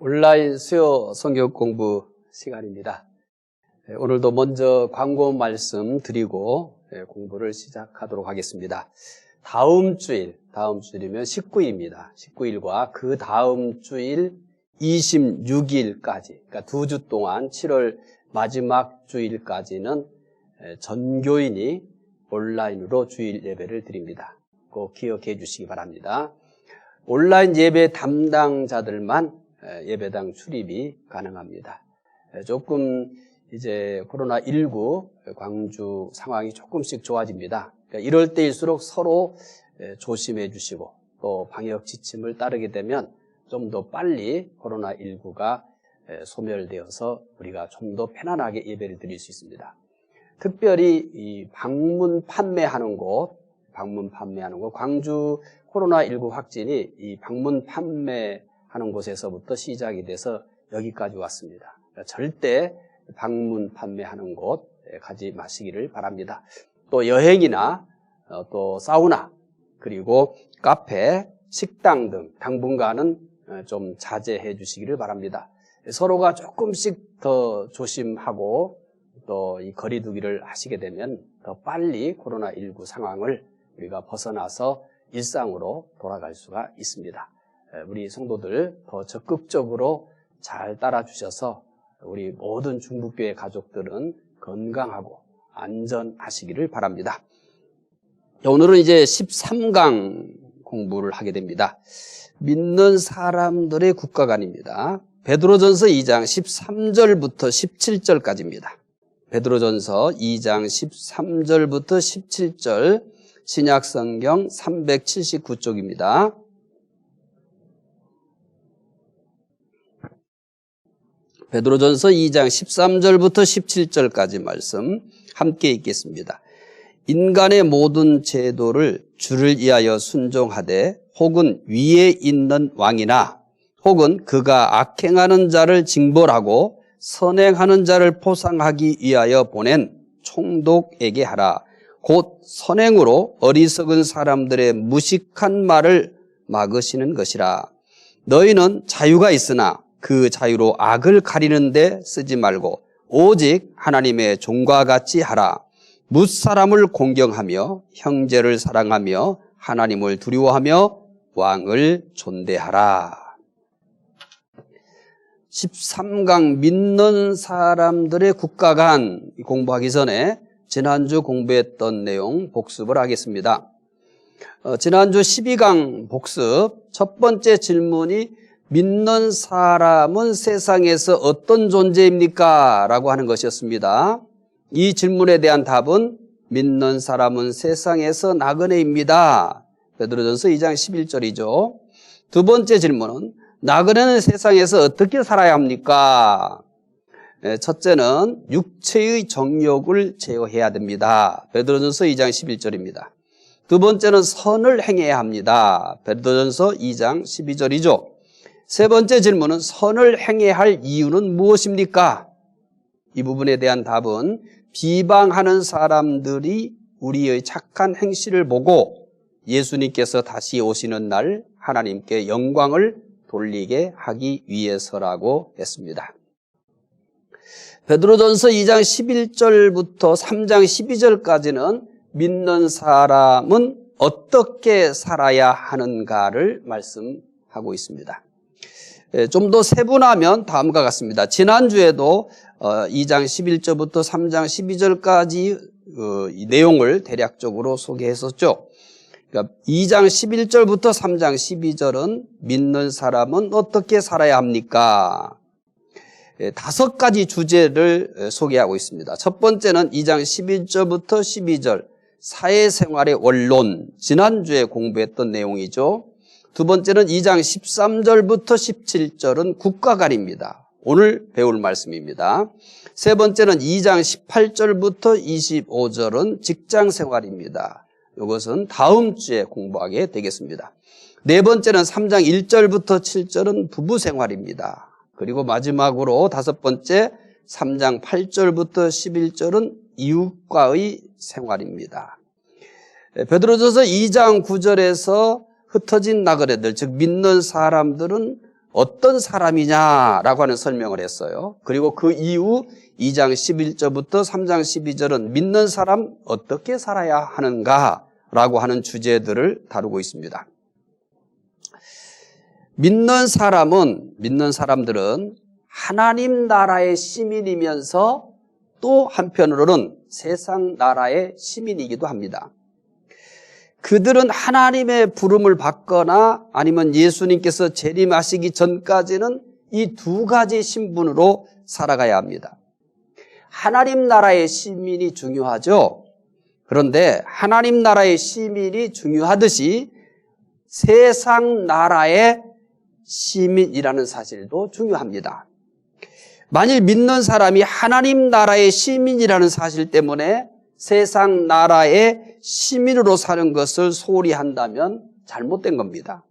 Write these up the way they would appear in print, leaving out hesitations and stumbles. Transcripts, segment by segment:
온라인 수요 성경 공부 시간입니다. 오늘도 먼저 광고 말씀 드리고 공부를 시작하도록 하겠습니다. 다음 주일이면 19일입니다. 19일과 그 다음 주일 26일까지, 그러니까 2주 동안 7월 마지막 주일까지는 전교인이 온라인으로 주일 예배를 드립니다. 꼭 기억해 주시기 바랍니다. 온라인 예배 담당자들만 예배당 출입이 가능합니다. 조금 이제 코로나19 광주 상황이 조금씩 좋아집니다. 그러니까 이럴 때일수록 서로 조심해 주시고 또 방역 지침을 따르게 되면 좀 더 빨리 코로나19가 소멸되어서 우리가 좀 더 편안하게 예배를 드릴 수 있습니다. 특별히 이 방문 판매하는 곳, 광주 코로나19 확진이 이 방문 판매하는 곳에서부터 시작이 돼서 여기까지 왔습니다. 그러니까 절대 방문 판매하는 곳 가지 마시기를 바랍니다. 또 여행이나 또 사우나 그리고 카페, 식당 등 당분간은 좀 자제해 주시기를 바랍니다. 서로가 조금씩 더 조심하고 또 이 거리두기를 하시게 되면 더 빨리 코로나19 상황을 우리가 벗어나서 일상으로 돌아갈 수가 있습니다. 우리 성도들 더 적극적으로 잘 따라주셔서 우리 모든 중북교회 가족들은 건강하고 안전하시기를 바랍니다. 오늘은 이제 13강 공부를 하게 됩니다. 믿는 사람들의 국가관입니다. 베드로전서 2장 13절부터 17절까지입니다. 베드로전서 2장 13절부터 17절 신약성경 379쪽입니다. 베드로전서 2장 13절부터 17절까지 말씀 함께 읽겠습니다. 인간의 모든 제도를 주를 위하여 순종하되 혹은 위에 있는 왕이나 혹은 그가 악행하는 자를 징벌하고 선행하는 자를 포상하기 위하여 보낸 총독에게 하라. 곧 선행으로 어리석은 사람들의 무식한 말을 막으시는 것이라. 너희는 자유가 있으나 그 자유로 악을 가리는 데 쓰지 말고 오직 하나님의 종과 같이 하라. 뭇사람을 공경하며 형제를 사랑하며 하나님을 두려워하며 왕을 존대하라. 13강 믿는 사람들의 국가관 공부하기 전에 지난주 공부했던 내용 복습을 하겠습니다. 지난주 12강 복습 첫 번째 질문이 믿는 사람은 세상에서 어떤 존재입니까? 라고 하는 것이었습니다. 이 질문에 대한 답은 믿는 사람은 세상에서 나그네입니다. 베드로전서 2장 11절이죠. 두 번째 질문은 나그네는 세상에서 어떻게 살아야 합니까? 첫째는 육체의 정욕을 제어해야 됩니다. 베드로전서 2장 11절입니다. 두 번째는 선을 행해야 합니다. 베드로전서 2장 12절이죠. 세 번째 질문은 선을 행해야 할 이유는 무엇입니까? 이 부분에 대한 답은 비방하는 사람들이 우리의 착한 행실을 보고 예수님께서 다시 오시는 날 하나님께 영광을 돌리게 하기 위해서라고 했습니다. 베드로전서 2장 11절부터 3장 12절까지는 믿는 사람은 어떻게 살아야 하는가를 말씀하고 있습니다. 좀 더 세분하면 다음과 같습니다. 지난주에도 2장 11절부터 3장 12절까지 이 내용을 대략적으로 소개했었죠. 그러니까 2장 11절부터 3장 12절은 믿는 사람은 어떻게 살아야 합니까? 5가지 주제를 소개하고 있습니다. 첫 번째는 2장 11절부터 12절 사회생활의 원론, 지난주에 공부했던 내용이죠. 두 번째는 2장 13절부터 17절은 국가관입니다. 오늘 배울 말씀입니다. 세 번째는 2장 18절부터 25절은 직장생활입니다. 이것은 다음 주에 공부하게 되겠습니다. 네 번째는 3장 1절부터 7절은 부부생활입니다. 그리고 마지막으로 다섯 번째 3장 8절부터 11절은 이웃과의 생활입니다. 베드로전서 2장 9절에서 흩어진 나그네들, 즉 믿는 사람들은 어떤 사람이냐라고 하는 설명을 했어요. 그리고 그 이후 2장 11절부터 3장 12절은 믿는 사람 어떻게 살아야 하는가라고 하는 주제들을 다루고 있습니다. 믿는 사람들은 하나님 나라의 시민이면서 또 한편으로는 세상 나라의 시민이기도 합니다. 그들은 하나님의 부름을 받거나 아니면 예수님께서 재림하시기 전까지는 이 두 가지 신분으로 살아가야 합니다. 하나님 나라의 시민이 중요하죠. 그런데 하나님 나라의 시민이 중요하듯이 세상 나라의 시민이라는 사실도 중요합니다. 만일 믿는 사람이 하나님 나라의 시민이라는 사실 때문에 세상 나라의 시민으로 사는 것을 소홀히 한다면 잘못된 겁니다.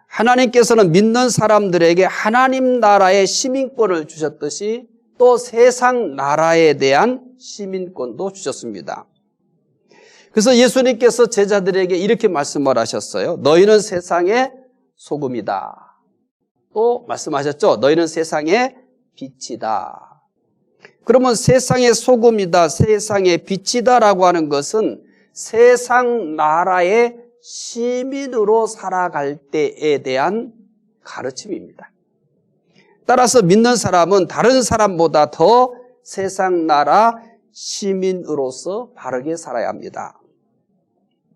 하나님께서는 믿는 사람들에게 하나님 나라의 시민권을 주셨듯이 또 세상 나라에 대한 시민권도 주셨습니다. 그래서 예수님께서 제자들에게 이렇게 말씀을 하셨어요. 너희는 세상의 소금이다. 또 말씀하셨죠. 너희는 세상의 빛이다. 그러면 세상의 소금이다, 세상의 빛이다라고 하는 것은 세상 나라의 시민으로 살아갈 때에 대한 가르침입니다. 따라서 믿는 사람은 다른 사람보다 더 세상 나라 시민으로서 바르게 살아야 합니다.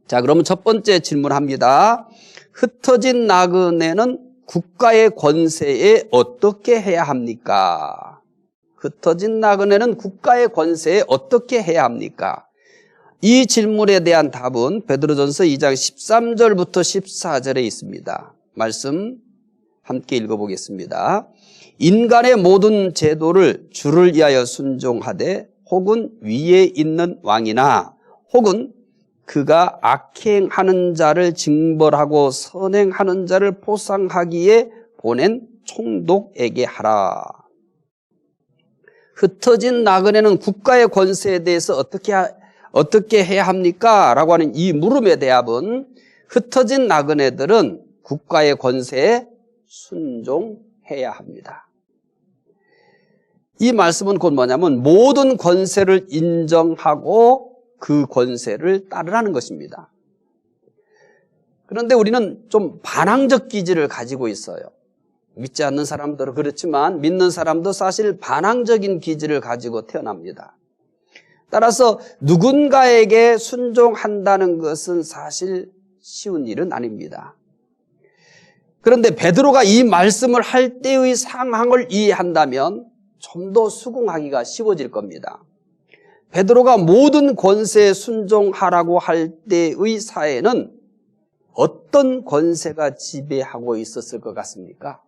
자, 그러면 첫 번째 질문합니다. 흩어진 나그네는 국가의 권세에 어떻게 해야 합니까? 흩어진 나그네는 국가의 권세에 어떻게 해야 합니까? 이 질문에 대한 답은 베드로전서 2장 13절부터 14절에 있습니다. 말씀 함께 읽어보겠습니다. 인간의 모든 제도를 주를 위하여 순종하되 혹은 위에 있는 왕이나 혹은 그가 악행하는 자를 징벌하고 선행하는 자를 보상하기에 보낸 총독에게 하라. 흩어진 나그네는 국가의 권세에 대해서 어떻게 해야 합니까? 라고 하는 이 물음에 대답은 흩어진 나그네들은 국가의 권세에 순종해야 합니다. 이 말씀은 곧 뭐냐면 모든 권세를 인정하고 그 권세를 따르라는 것입니다. 그런데 우리는 좀 반항적 기질을 가지고 있어요. 믿지 않는 사람들은 그렇지만 믿는 사람도 사실 반항적인 기질을 가지고 태어납니다. 따라서 누군가에게 순종한다는 것은 사실 쉬운 일은 아닙니다. 그런데 베드로가 이 말씀을 할 때의 상황을 이해한다면 좀 더 수긍하기가 쉬워질 겁니다. 베드로가 모든 권세에 순종하라고 할 때의 사회는 어떤 권세가 지배하고 있었을 것 같습니까?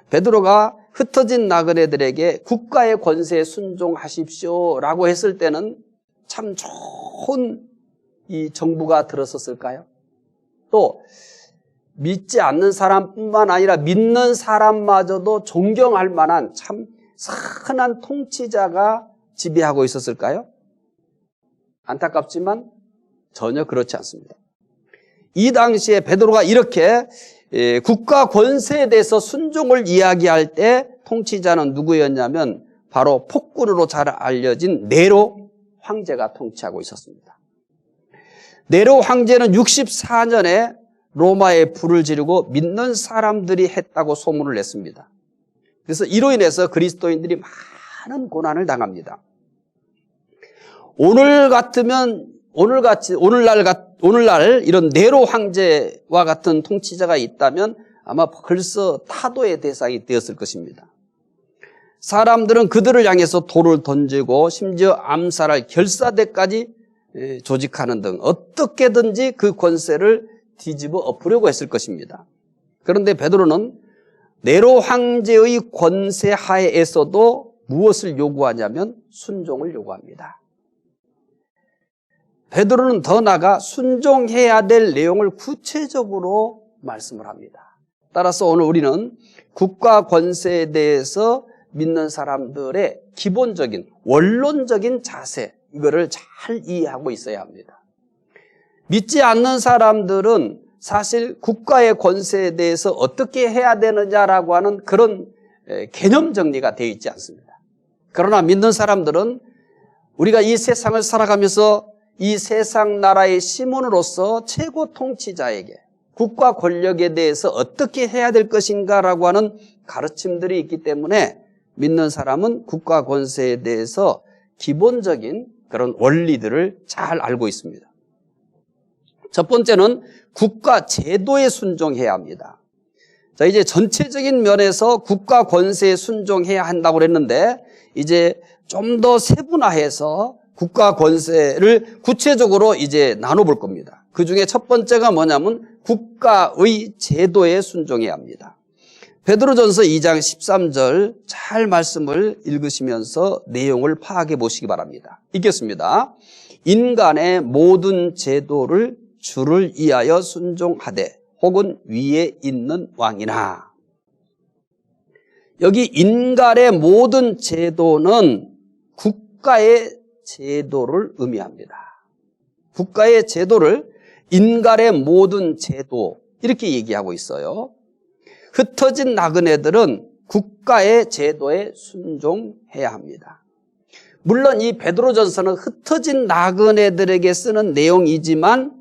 베드로가 흩어진 나그네들에게 국가의 권세에 순종하십시오라고 했을 때는 참 좋은 이 정부가 들었었을까요? 또 믿지 않는 사람뿐만 아니라 믿는 사람마저도 존경할 만한 참 선한 통치자가 지배하고 있었을까요? 안타깝지만 전혀 그렇지 않습니다. 이 당시에 베드로가 이렇게 국가 권세에 대해서 순종을 이야기할 때 통치자는 누구였냐면 바로 폭군으로 잘 알려진 네로 황제가 통치하고 있었습니다. 네로 황제는 64년에 로마에 불을 지르고 믿는 사람들이 했다고 소문을 냈습니다. 그래서 이로 인해서 그리스도인들이 많은 고난을 당합니다. 오늘날 이런 네로 황제와 같은 통치자가 있다면 아마 벌써 타도의 대상이 되었을 것입니다. 사람들은 그들을 향해서 돌을 던지고 심지어 암살할 결사대까지 조직하는 등 어떻게든지 그 권세를 뒤집어 엎으려고 했을 것입니다. 그런데 베드로는 네로 황제의 권세 하에서도 무엇을 요구하냐면 순종을 요구합니다. 베드로는 더 나아가 순종해야 될 내용을 구체적으로 말씀을 합니다. 따라서 오늘 우리는 국가 권세에 대해서 믿는 사람들의 기본적인 원론적인 자세, 이거를 잘 이해하고 있어야 합니다. 믿지 않는 사람들은 사실 국가의 권세에 대해서 어떻게 해야 되느냐라고 하는 그런 개념 정리가 되어 있지 않습니다. 그러나 믿는 사람들은 우리가 이 세상을 살아가면서 이 세상 나라의 시몬으로서 최고 통치자에게 국가 권력에 대해서 어떻게 해야 될 것인가라고 하는 가르침들이 있기 때문에 믿는 사람은 국가 권세에 대해서 기본적인 그런 원리들을 잘 알고 있습니다. 첫 번째는 국가 제도에 순종해야 합니다. 자, 이제 전체적인 면에서 국가 권세에 순종해야 한다고 그랬는데 이제 좀 더 세분화해서 국가 권세를 구체적으로 이제 나눠볼 겁니다. 그 중에 첫 번째가 뭐냐면 국가의 제도에 순종해야 합니다. 베드로전서 2장 13절 잘 말씀을 읽으시면서 내용을 파악해 보시기 바랍니다. 읽겠습니다. 인간의 모든 제도를 주를 위하여 순종하되 혹은 위에 있는 왕이나. 여기 인간의 모든 제도는 국가의 제도를 의미합니다. 국가의 제도를 인간의 모든 제도 이렇게 얘기하고 있어요. 흩어진 나그네들은 국가의 제도에 순종해야 합니다. 물론 이 베드로전서는 흩어진 나그네들에게 쓰는 내용이지만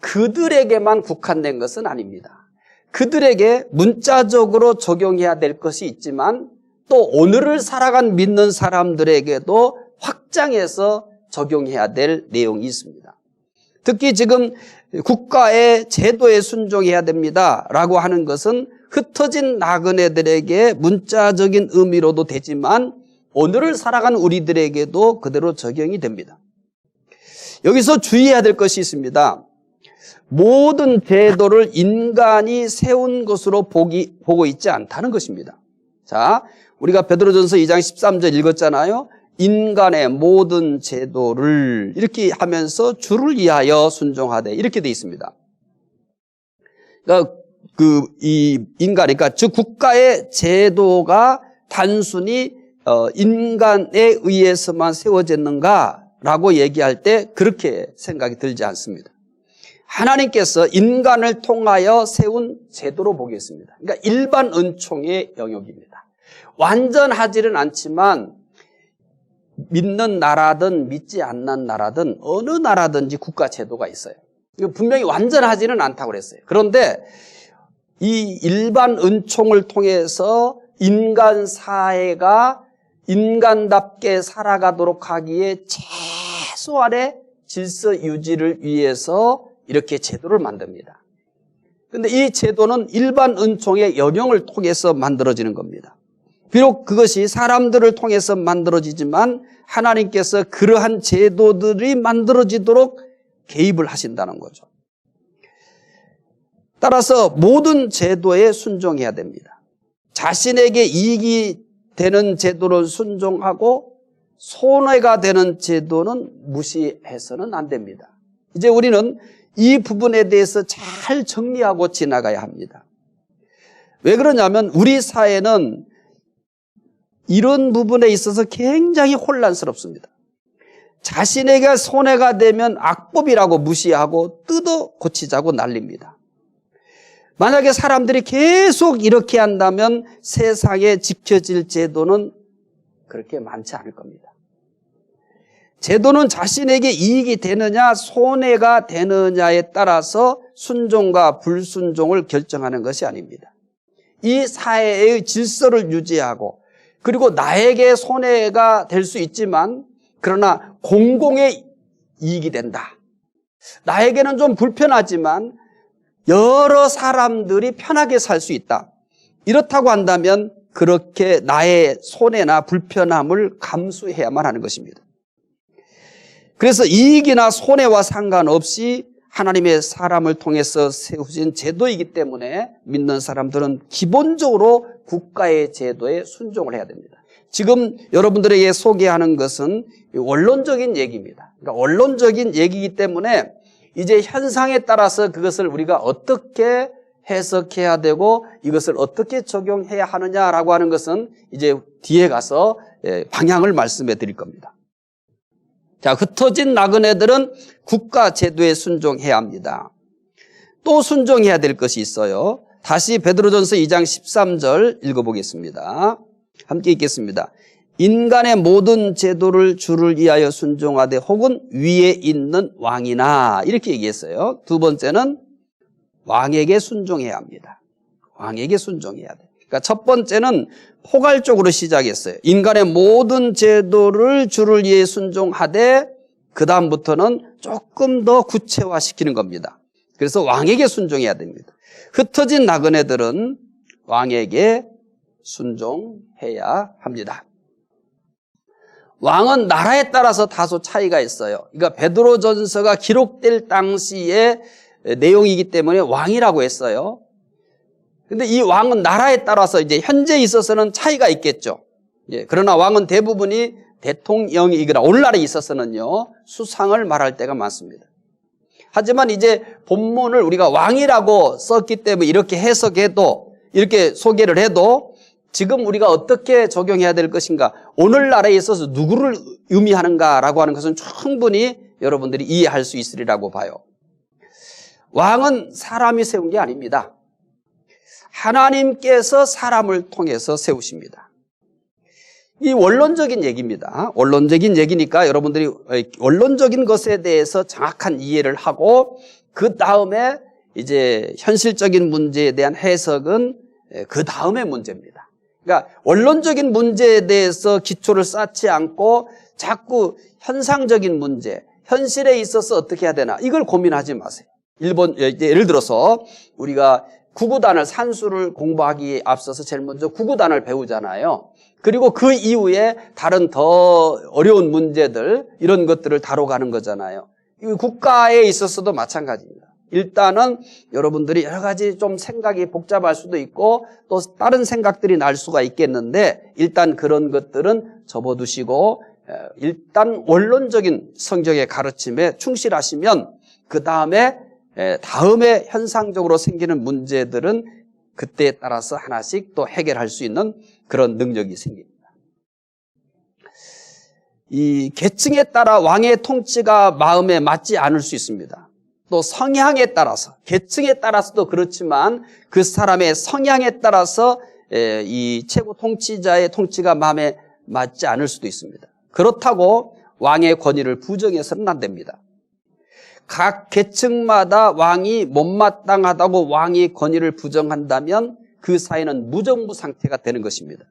그들에게만 국한된 것은 아닙니다. 그들에게 문자적으로 적용해야 될 것이 있지만 또 오늘을 살아간 믿는 사람들에게도 확장해서 적용해야 될 내용이 있습니다. 특히 지금 국가의 제도에 순종해야 됩니다라고 하는 것은 흩어진 나그네들에게 문자적인 의미로도 되지만 오늘을 살아간 우리들에게도 그대로 적용이 됩니다. 여기서 주의해야 될 것이 있습니다. 모든 제도를 인간이 세운 것으로 보고 있지 않다는 것입니다. 자, 우리가 베드로전서 2장 13절 읽었잖아요. 인간의 모든 제도를 이렇게 하면서 주를 위하여 순종하되 이렇게 돼 있습니다. 그러니까 그러니까 즉 국가의 제도가 단순히 인간에 의해서만 세워졌는가라고 얘기할 때 그렇게 생각이 들지 않습니다. 하나님께서 인간을 통하여 세운 제도로 보겠습니다. 그러니까 일반 은총의 영역입니다. 완전하지는 않지만 믿는 나라든 믿지 않는 나라든 어느 나라든지 국가 제도가 있어요. 분명히 완전하지는 않다고 그랬어요. 그런데 이 일반 은총을 통해서 인간 사회가 인간답게 살아가도록 하기에 최소한의 질서 유지를 위해서 이렇게 제도를 만듭니다. 그런데 이 제도는 일반 은총의 영역을 통해서 만들어지는 겁니다. 비록 그것이 사람들을 통해서 만들어지지만 하나님께서 그러한 제도들이 만들어지도록 개입을 하신다는 거죠. 따라서 모든 제도에 순종해야 됩니다. 자신에게 이익이 되는 제도를 순종하고 손해가 되는 제도는 무시해서는 안 됩니다. 이제 우리는 이 부분에 대해서 잘 정리하고 지나가야 합니다. 왜 그러냐면 우리 사회는 이런 부분에 있어서 굉장히 혼란스럽습니다. 자신에게 손해가 되면 악법이라고 무시하고 뜯어 고치자고 난립니다. 만약에 사람들이 계속 이렇게 한다면 세상에 지켜질 제도는 그렇게 많지 않을 겁니다. 제도는 자신에게 이익이 되느냐 손해가 되느냐에 따라서 순종과 불순종을 결정하는 것이 아닙니다. 이 사회의 질서를 유지하고 그리고 나에게 손해가 될 수 있지만 그러나 공공의 이익이 된다. 나에게는 좀 불편하지만 여러 사람들이 편하게 살 수 있다. 이렇다고 한다면 그렇게 나의 손해나 불편함을 감수해야만 하는 것입니다. 그래서 이익이나 손해와 상관없이 하나님의 사람을 통해서 세우신 제도이기 때문에 믿는 사람들은 기본적으로 국가의 제도에 순종을 해야 됩니다. 지금 여러분들에게 소개하는 것은 원론적인 얘기입니다. 그러니까 원론적인 얘기이기 때문에 이제 현상에 따라서 그것을 우리가 어떻게 해석해야 되고 이것을 어떻게 적용해야 하느냐라고 하는 것은 이제 뒤에 가서 방향을 말씀해 드릴 겁니다. 자, 흩어진 나그네들은 국가 제도에 순종해야 합니다. 또 순종해야 될 것이 있어요. 다시 베드로전서 2장 13절 읽어보겠습니다. 함께 읽겠습니다. 인간의 모든 제도를 주를 위하여 순종하되 혹은 위에 있는 왕이나 이렇게 얘기했어요. 두 번째는 왕에게 순종해야 합니다. 왕에게 순종해야 돼. 그러니까 첫 번째는 포괄적으로 시작했어요. 인간의 모든 제도를 주를 위해 순종하되 그 다음부터는 조금 더 구체화시키는 겁니다. 그래서 왕에게 순종해야 됩니다. 흩어진 나그네들은 왕에게 순종해야 합니다. 왕은 나라에 따라서 다소 차이가 있어요. 그러니까 베드로전서가 기록될 당시의 내용이기 때문에 왕이라고 했어요. 근데 이 왕은 나라에 따라서 이제 현재 있어서는 차이가 있겠죠. 예, 그러나 왕은 대부분이 대통령이거나 오늘날에 있어서는요, 수상을 말할 때가 많습니다. 하지만 이제 본문을 우리가 왕이라고 썼기 때문에 이렇게 해석해도, 이렇게 소개를 해도 지금 우리가 어떻게 적용해야 될 것인가, 오늘날에 있어서 누구를 의미하는가라고 하는 것은 충분히 여러분들이 이해할 수 있으리라고 봐요. 왕은 사람이 세운 게 아닙니다. 하나님께서 사람을 통해서 세우십니다. 이 원론적인 얘기입니다. 원론적인 얘기니까 여러분들이 원론적인 것에 대해서 정확한 이해를 하고 그 다음에 이제 현실적인 문제에 대한 해석은 그 다음의 문제입니다. 그러니까 원론적인 문제에 대해서 기초를 쌓지 않고 자꾸 현상적인 문제, 현실에 있어서 어떻게 해야 되나 이걸 고민하지 마세요. 예를 들어서 우리가 구구단을 산수를 공부하기에 앞서서 제일 먼저 구구단을 배우잖아요. 그리고 그 이후에 다른 더 어려운 문제들 이런 것들을 다뤄가는 거잖아요. 국가에 있어서도 마찬가지입니다. 일단은 여러분들이 여러 가지 좀 생각이 복잡할 수도 있고 또 다른 생각들이 날 수가 있겠는데 일단 그런 것들은 접어두시고 일단 원론적인 성경의 가르침에 충실하시면 그 다음에 현상적으로 생기는 문제들은 그때에 따라서 하나씩 또 해결할 수 있는 그런 능력이 생깁니다. 이 계층에 따라 왕의 통치가 마음에 맞지 않을 수 있습니다. 또 성향에 따라서, 계층에 따라서도 그렇지만 그 사람의 성향에 따라서 이 최고 통치자의 통치가 마음에 맞지 않을 수도 있습니다. 그렇다고 왕의 권위를 부정해서는 안 됩니다. 각 계층마다 왕이 못마땅하다고 왕이 권위를 부정한다면 그 사회는 무정부 상태가 되는 것입니다.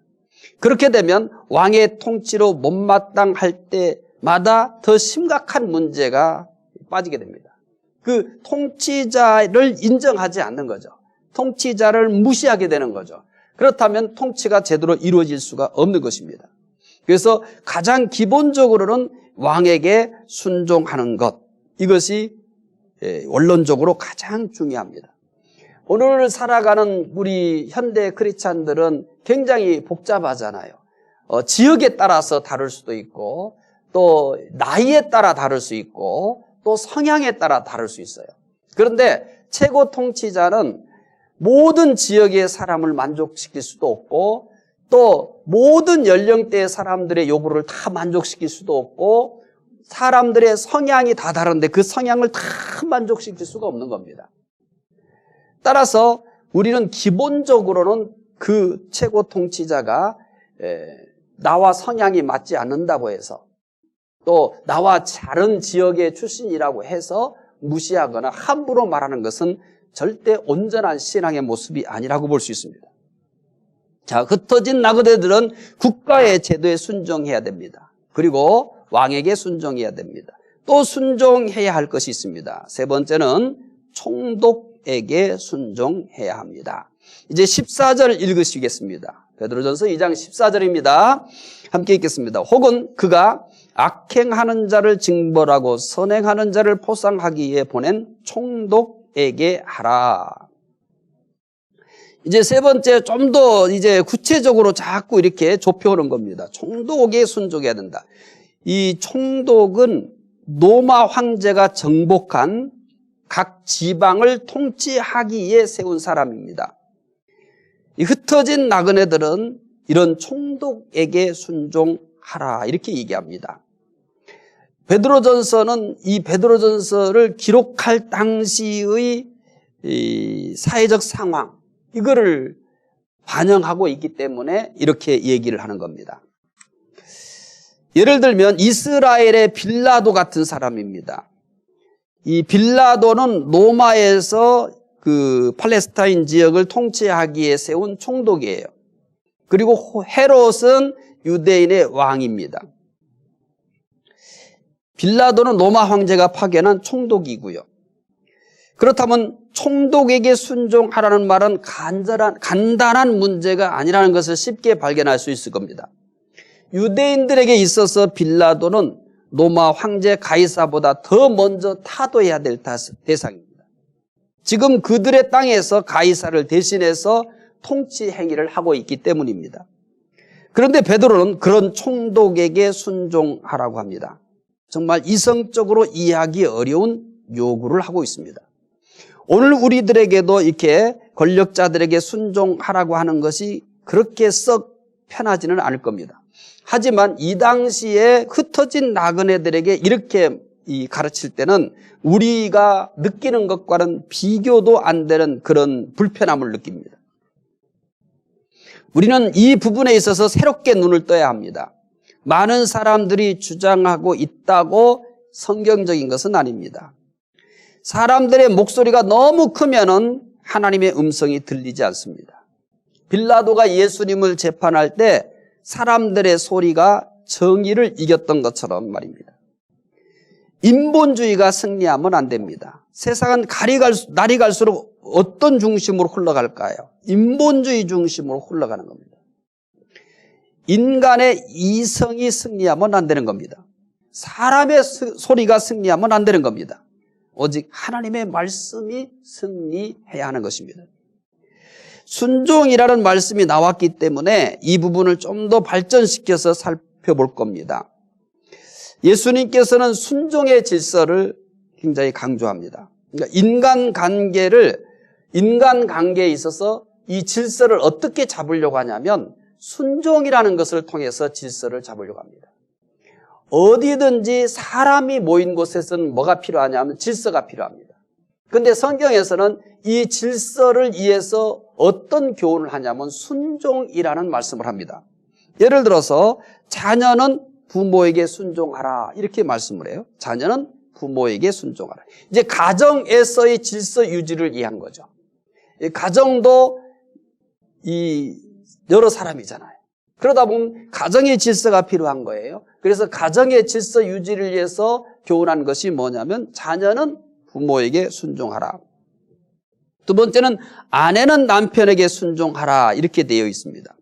그렇게 되면 왕의 통치로 못마땅할 때마다 더 심각한 문제가 빠지게 됩니다. 그 통치자를 인정하지 않는 거죠. 통치자를 무시하게 되는 거죠. 그렇다면 통치가 제대로 이루어질 수가 없는 것입니다. 그래서 가장 기본적으로는 왕에게 순종하는 것, 이것이 원론적으로 가장 중요합니다. 오늘 살아가는 우리 현대 크리스찬들은 굉장히 복잡하잖아요. 지역에 따라서 다를 수도 있고 또 나이에 따라 다를 수 있고 또 성향에 따라 다를 수 있어요. 그런데 최고 통치자는 모든 지역의 사람을 만족시킬 수도 없고 또 모든 연령대의 사람들의 요구를 다 만족시킬 수도 없고 사람들의 성향이 다 다른데 그 성향을 다 만족시킬 수가 없는 겁니다. 따라서 우리는 기본적으로는 그 최고 통치자가 나와 성향이 맞지 않는다고 해서 또 나와 다른 지역의 출신이라고 해서 무시하거나 함부로 말하는 것은 절대 온전한 신앙의 모습이 아니라고 볼 수 있습니다. 자, 흩어진 나그네들은 국가의 제도에 순종해야 됩니다. 그리고 왕에게 순종해야 됩니다. 또 순종해야 할 것이 있습니다. 세 번째는 총독에게 순종해야 합니다. 이제 14절 읽으시겠습니다. 베드로전서 2장 14절입니다. 함께 읽겠습니다. 혹은 그가 악행하는 자를 징벌하고 선행하는 자를 포상하기 위해 보낸 총독에게 하라. 이제 세 번째 좀 더 이제 구체적으로 자꾸 이렇게 좁혀오는 겁니다. 총독에게 순종해야 된다. 이 총독은 로마 황제가 정복한 각 지방을 통치하기 위해 세운 사람입니다. 이 흩어진 나그네들은 이런 총독에게 순종하라 이렇게 얘기합니다. 베드로전서는 이 베드로전서를 기록할 당시의 이 사회적 상황, 이거를 반영하고 있기 때문에 이렇게 얘기를 하는 겁니다. 예를 들면 이스라엘의 빌라도 같은 사람입니다. 이 빌라도는 로마에서 그 팔레스타인 지역을 통치하기 위해 세운 총독이에요. 그리고 헤롯은 유대인의 왕입니다. 빌라도는 로마 황제가 파견한 총독이고요. 그렇다면 총독에게 순종하라는 말은 간단한 문제가 아니라는 것을 쉽게 발견할 수 있을 겁니다. 유대인들에게 있어서 빌라도는 로마 황제 가이사보다 더 먼저 타도해야 될 대상입니다. 지금 그들의 땅에서 가이사를 대신해서 통치 행위를 하고 있기 때문입니다. 그런데 베드로는 그런 총독에게 순종하라고 합니다. 정말 이성적으로 이해하기 어려운 요구를 하고 있습니다. 오늘 우리들에게도 이렇게 권력자들에게 순종하라고 하는 것이 그렇게 썩 편하지는 않을 겁니다. 하지만 이 당시에 흩어진 나그네들에게 이렇게 가르칠 때는 우리가 느끼는 것과는 비교도 안 되는 그런 불편함을 느낍니다. 우리는 이 부분에 있어서 새롭게 눈을 떠야 합니다. 많은 사람들이 주장하고 있다고 성경적인 것은 아닙니다. 사람들의 목소리가 너무 크면은 하나님의 음성이 들리지 않습니다. 빌라도가 예수님을 재판할 때 사람들의 소리가 정의를 이겼던 것처럼 말입니다. 인본주의가 승리하면 안 됩니다. 세상은 날이 갈수록 어떤 중심으로 흘러갈까요? 인본주의 중심으로 흘러가는 겁니다. 인간의 이성이 승리하면 안 되는 겁니다. 사람의 소리가 승리하면 안 되는 겁니다. 오직 하나님의 말씀이 승리해야 하는 것입니다. 순종이라는 말씀이 나왔기 때문에 이 부분을 좀 더 발전시켜서 살펴볼 겁니다. 예수님께서는 순종의 질서를 굉장히 강조합니다. 그러니까 인간관계에 있어서 이 질서를 어떻게 잡으려고 하냐면 순종이라는 것을 통해서 질서를 잡으려고 합니다. 어디든지 사람이 모인 곳에서는 뭐가 필요하냐면 질서가 필요합니다. 그런데 성경에서는 이 질서를 위해서 어떤 교훈을 하냐면 순종이라는 말씀을 합니다. 예를 들어서 자녀는 부모에게 순종하라 이렇게 말씀을 해요. 자녀는 부모에게 순종하라. 이제 가정에서의 질서 유지를 위한 거죠. 이 가정도 여러 사람이잖아요. 그러다 보면 가정의 질서가 필요한 거예요. 그래서 가정의 질서 유지를 위해서 교훈한 것이 뭐냐면 자녀는 부모에게 순종하라. 두 번째는 아내는 남편에게 순종하라 이렇게 되어 있습니다.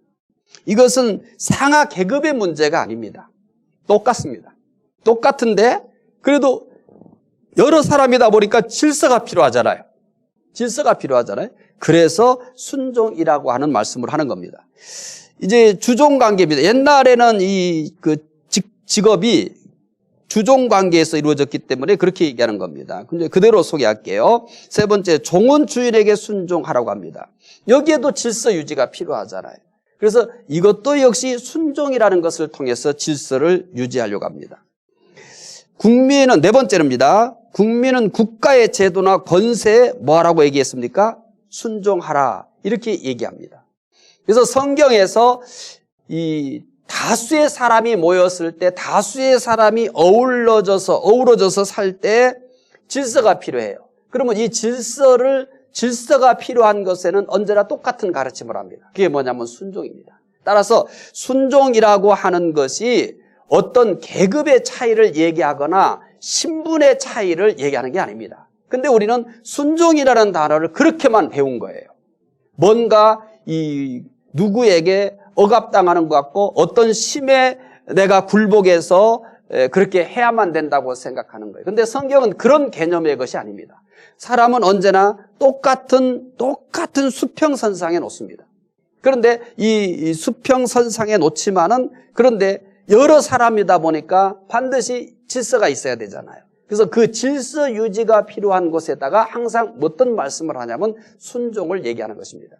이것은 상하 계급의 문제가 아닙니다. 똑같습니다. 똑같은데 그래도 여러 사람이다 보니까 질서가 필요하잖아요. 그래서 순종이라고 하는 말씀을 하는 겁니다. 이제 주종관계입니다. 옛날에는 직업이 주종관계에서 이루어졌기 때문에 그렇게 얘기하는 겁니다. 근데 그대로 소개할게요. 세 번째, 종은 주인에게 순종하라고 합니다. 여기에도 질서 유지가 필요하잖아요. 그래서 이것도 역시 순종이라는 것을 통해서 질서를 유지하려고 합니다. 국민은, 네 번째입니다. 국민은 국가의 제도나 권세에 뭐하라고 얘기했습니까? 순종하라. 이렇게 얘기합니다. 그래서 성경에서 이 다수의 사람이 모였을 때 다수의 사람이 어우러져서 살 때 질서가 필요해요. 그러면 이 질서가 필요한 것에는 언제나 똑같은 가르침을 합니다. 그게 뭐냐면 순종입니다. 따라서 순종이라고 하는 것이 어떤 계급의 차이를 얘기하거나 신분의 차이를 얘기하는 게 아닙니다. 근데 우리는 순종이라는 단어를 그렇게만 배운 거예요. 뭔가 누구에게 억압당하는 것 같고 어떤 심에 내가 굴복해서 그렇게 해야만 된다고 생각하는 거예요. 그런데 성경은 그런 개념의 것이 아닙니다. 사람은 언제나 똑같은 수평선상에 놓습니다. 그런데 이 수평선상에 놓지만은 그런데 여러 사람이다 보니까 반드시 질서가 있어야 되잖아요. 그래서 그 질서 유지가 필요한 곳에다가 항상 어떤 말씀을 하냐면 순종을 얘기하는 것입니다.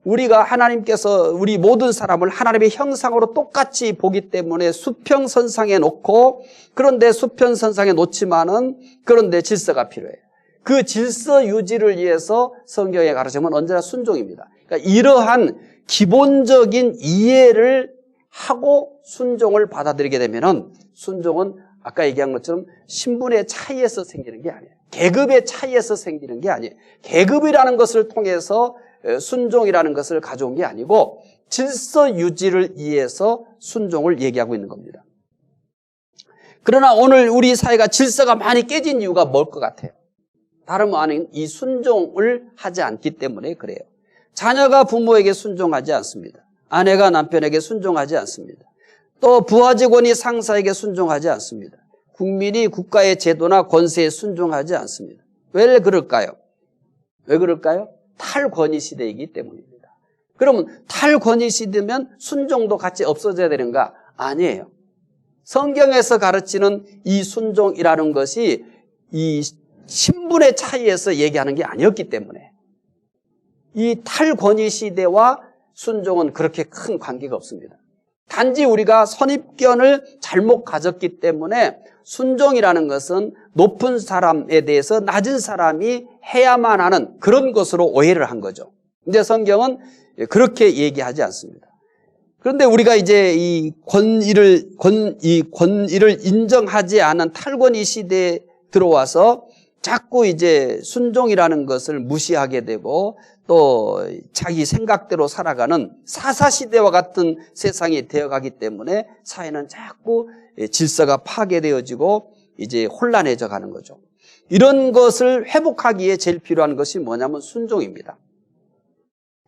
우리가 하나님께서 우리 모든 사람을 하나님의 형상으로 똑같이 보기 때문에 수평선상에 놓고 그런데 수평선상에 놓지만은 그런데 질서가 필요해요. 그 질서 유지를 위해서 성경의 가르침은 언제나 순종입니다. 그러니까 이러한 기본적인 이해를 하고 순종을 받아들이게 되면은 순종은 아까 얘기한 것처럼 신분의 차이에서 생기는 게 아니에요. 계급의 차이에서 생기는 게 아니에요. 계급이라는 것을 통해서 순종이라는 것을 가져온 게 아니고 질서 유지를 위해서 순종을 얘기하고 있는 겁니다. 그러나 오늘 우리 사회가 질서가 많이 깨진 이유가 뭘 것 같아요? 다름 아닌 이 순종을 하지 않기 때문에 그래요. 자녀가 부모에게 순종하지 않습니다. 아내가 남편에게 순종하지 않습니다. 또 부하 직원이 상사에게 순종하지 않습니다. 국민이 국가의 제도나 권세에 순종하지 않습니다. 왜 그럴까요? 왜 그럴까요? 탈권위 시대이기 때문입니다. 그러면 탈권위 시대면 순종도 같이 없어져야 되는가? 아니에요. 성경에서 가르치는 이 순종이라는 것이 이 신분의 차이에서 얘기하는 게 아니었기 때문에 이 탈권위 시대와 순종은 그렇게 큰 관계가 없습니다. 단지 우리가 선입견을 잘못 가졌기 때문에 순종이라는 것은 높은 사람에 대해서 낮은 사람이 해야만 하는 그런 것으로 오해를 한 거죠. 근데 성경은 그렇게 얘기하지 않습니다. 그런데 우리가 이제 이 권위를 인정하지 않은 탈권위 시대에 들어와서 자꾸 이제 순종이라는 것을 무시하게 되고 또 자기 생각대로 살아가는 사사시대와 같은 세상이 되어가기 때문에 사회는 자꾸 질서가 파괴되어지고 이제 혼란해져 가는 거죠. 이런 것을 회복하기에 제일 필요한 것이 뭐냐면 순종입니다.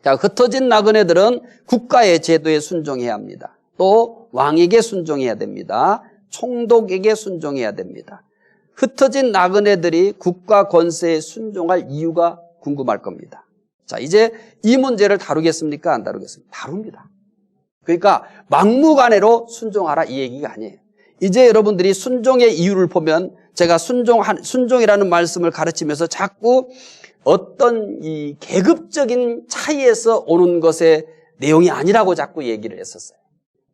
자, 흩어진 나그네들은 국가의 제도에 순종해야 합니다. 또 왕에게 순종해야 됩니다. 총독에게 순종해야 됩니다. 흩어진 나그네들이 국가 권세에 순종할 이유가 궁금할 겁니다. 자, 이제 이 문제를 다루겠습니까? 안 다루겠습니까? 다룹니다. 그러니까 막무가내로 순종하라 이 얘기가 아니에요. 이제 여러분들이 순종의 이유를 보면 제가 순종이라는 말씀을 가르치면서 자꾸 어떤 이 계급적인 차이에서 오는 것의 내용이 아니라고 자꾸 얘기를 했었어요.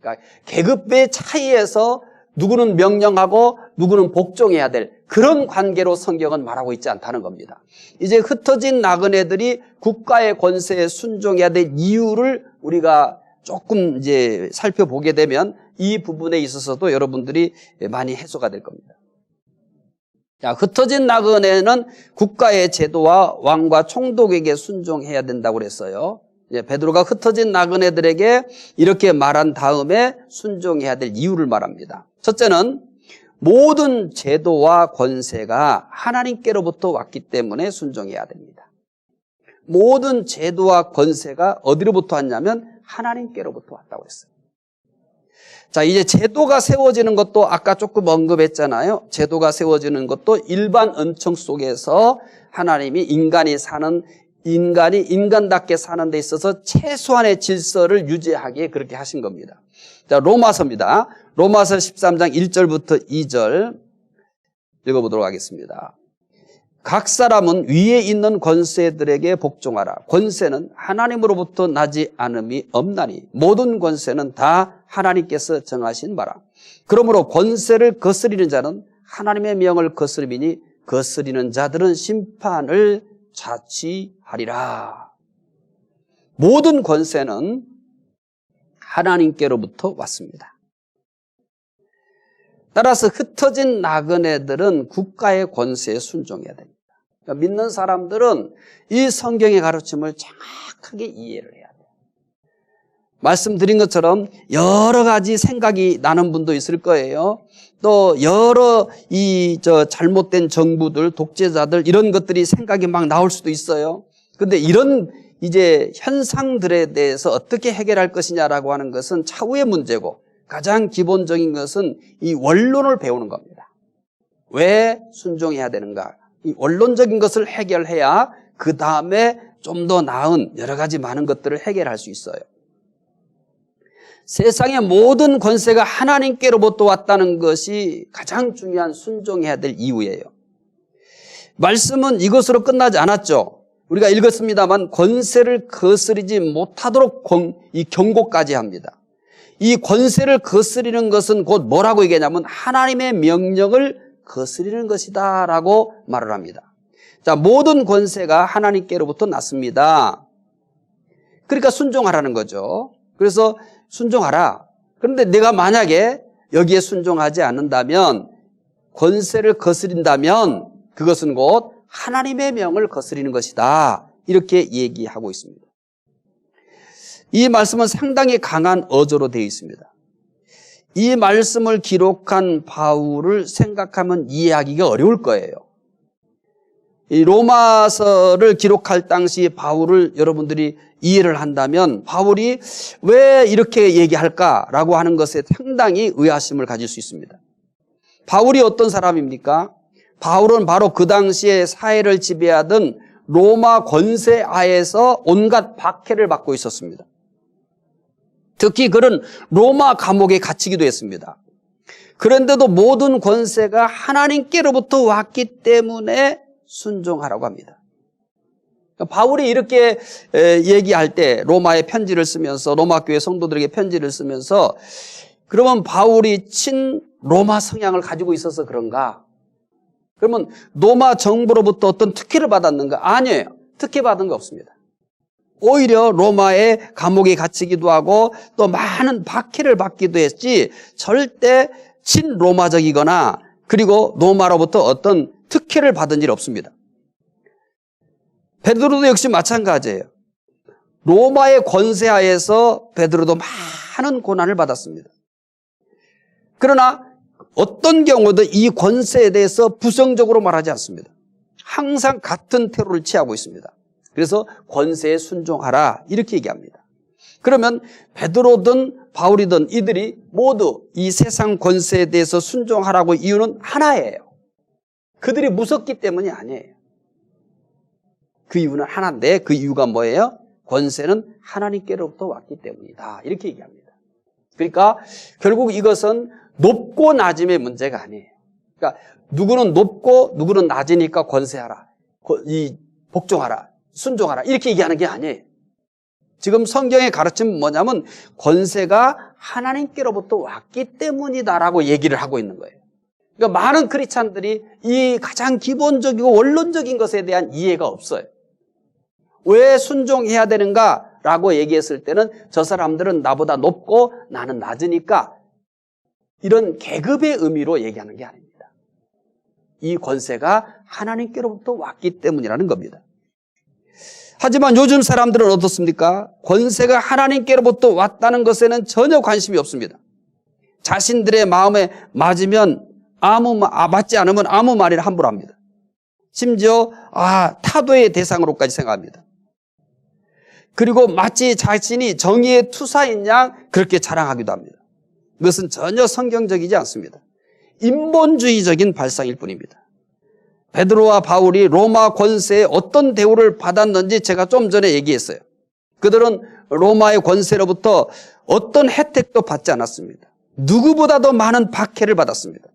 그러니까 계급의 차이에서 누구는 명령하고 누구는 복종해야 될 그런 관계로 성경은 말하고 있지 않다는 겁니다. 이제 흩어진 나그네들이 국가의 권세에 순종해야 될 이유를 우리가 조금 이제 살펴보게 되면 이 부분에 있어서도 여러분들이 많이 해소가 될 겁니다. 자, 흩어진 나그네는 국가의 제도와 왕과 총독에게 순종해야 된다고 그랬어요. 베드로가 흩어진 나그네들에게 이렇게 말한 다음에 순종해야 될 이유를 말합니다. 첫째는 모든 제도와 권세가 하나님께로부터 왔기 때문에 순종해야 됩니다. 모든 제도와 권세가 어디로부터 왔냐면 하나님께로부터 왔다고 했어요. 자, 이제 제도가 세워지는 것도 아까 조금 언급했잖아요. 제도가 세워지는 것도 일반 은총 속에서 하나님이 인간이 인간답게 사는 데 있어서 최소한의 질서를 유지하기에 그렇게 하신 겁니다. 자, 로마서입니다. 로마서 13장 1절부터 2절 읽어보도록 하겠습니다. 각 사람은 위에 있는 권세들에게 복종하라. 권세는 하나님으로부터 나지 않음이 없나니 모든 권세는 다 하나님께서 정하신 바라. 그러므로 권세를 거스리는 자는 하나님의 명을 거스림이니 거스리는 자들은 심판을 자취하리라. 모든 권세는 하나님께로부터 왔습니다. 따라서 흩어진 나그네들은 국가의 권세에 순종해야 됩니다. 그러니까 믿는 사람들은 이 성경의 가르침을 정확하게 이해를 해야 돼요. 말씀드린 것처럼 여러 가지 생각이 나는 분도 있을 거예요. 또 여러 잘못된 정부들, 독재자들 이런 것들이 생각이 막 나올 수도 있어요. 근데 이런 이제 현상들에 대해서 어떻게 해결할 것이냐라고 하는 것은 차후의 문제고 가장 기본적인 것은 이 원론을 배우는 겁니다. 왜 순종해야 되는가? 이 원론적인 것을 해결해야 그 다음에 좀 더 나은 여러 가지 많은 것들을 해결할 수 있어요. 세상의 모든 권세가 하나님께로부터 왔다는 것이 가장 중요한 순종해야 될 이유예요. 말씀은 이것으로 끝나지 않았죠. 우리가 읽었습니다만 권세를 거스르지 못하도록 이 경고까지 합니다. 이 권세를 거스리는 것은 곧 뭐라고 얘기하냐면 하나님의 명령을 거스리는 것이다 라고 말을 합니다. 자, 모든 권세가 하나님께로부터 났습니다. 그러니까 순종하라는 거죠. 그래서 순종하라. 그런데 내가 만약에 여기에 순종하지 않는다면, 권세를 거스린다면 그것은 곧 하나님의 명을 거스리는 것이다. 이렇게 얘기하고 있습니다. 이 말씀은 상당히 강한 어조로 되어 있습니다. 이 말씀을 기록한 바울을 생각하면 이해하기가 어려울 거예요. 이 로마서를 기록할 당시 바울을 여러분들이 이해를 한다면 바울이 왜 이렇게 얘기할까라고 하는 것에 상당히 의아심을 가질 수 있습니다. 바울이 어떤 사람입니까? 바울은 바로 그 당시에 사회를 지배하던 로마 권세 하에서 온갖 박해를 받고 있었습니다. 특히 그는 로마 감옥에 갇히기도 했습니다. 그런데도 모든 권세가 하나님께로부터 왔기 때문에 순종하라고 합니다. 바울이 이렇게 얘기할 때 로마에 편지를 쓰면서 로마 교회 성도들에게 편지를 쓰면서 그러면 바울이 친 로마 성향을 가지고 있어서 그런가? 그러면 로마 정부로부터 어떤 특혜를 받았는가? 아니에요. 특혜 받은 거 없습니다. 오히려 로마의 감옥에 갇히기도 하고 또 많은 박해를 받기도 했지 절대 친로마적이거나 그리고 로마로부터 어떤 특혜를 받은 일 없습니다. 베드로도 역시 마찬가지예요. 로마의 권세하에서 베드로도 많은 고난을 받았습니다. 그러나 어떤 경우도 이 권세에 대해서 부정적으로 말하지 않습니다. 항상 같은 태도를 취하고 있습니다. 그래서 권세에 순종하라 이렇게 얘기합니다. 그러면 베드로든 바울이든 이들이 모두 이 세상 권세에 대해서 순종하라고 이유는 하나예요. 그들이 무섭기 때문이 아니에요. 그 이유는 하나인데 그 이유가 뭐예요? 권세는 하나님께로부터 왔기 때문이다. 이렇게 얘기합니다. 그러니까 결국 이것은 높고 낮음의 문제가 아니에요. 그러니까 누구는 높고 누구는 낮으니까 권세하라. 복종하라. 순종하라. 이렇게 얘기하는 게 아니에요. 지금 성경의 가르침은 뭐냐면 권세가 하나님께로부터 왔기 때문이다라고 얘기를 하고 있는 거예요. 그러니까 많은 크리스찬들이 이 가장 기본적이고 원론적인 것에 대한 이해가 없어요. 왜 순종해야 되는가라고 얘기했을 때는 저 사람들은 나보다 높고 나는 낮으니까 이런 계급의 의미로 얘기하는 게 아닙니다. 이 권세가 하나님께로부터 왔기 때문이라는 겁니다. 하지만 요즘 사람들은 어떻습니까? 권세가 하나님께로부터 왔다는 것에는 전혀 관심이 없습니다. 자신들의 마음에 맞으면 맞지 않으면 아무 말이나 함부로 합니다. 심지어 타도의 대상으로까지 생각합니다. 그리고 마치 자신이 정의의 투사인 양 그렇게 자랑하기도 합니다. 이것은 전혀 성경적이지 않습니다. 인본주의적인 발상일 뿐입니다. 베드로와 바울이 로마 권세에 어떤 대우를 받았는지 제가 좀 전에 얘기했어요. 그들은 로마의 권세로부터 어떤 혜택도 받지 않았습니다. 누구보다도 많은 박해를 받았습니다.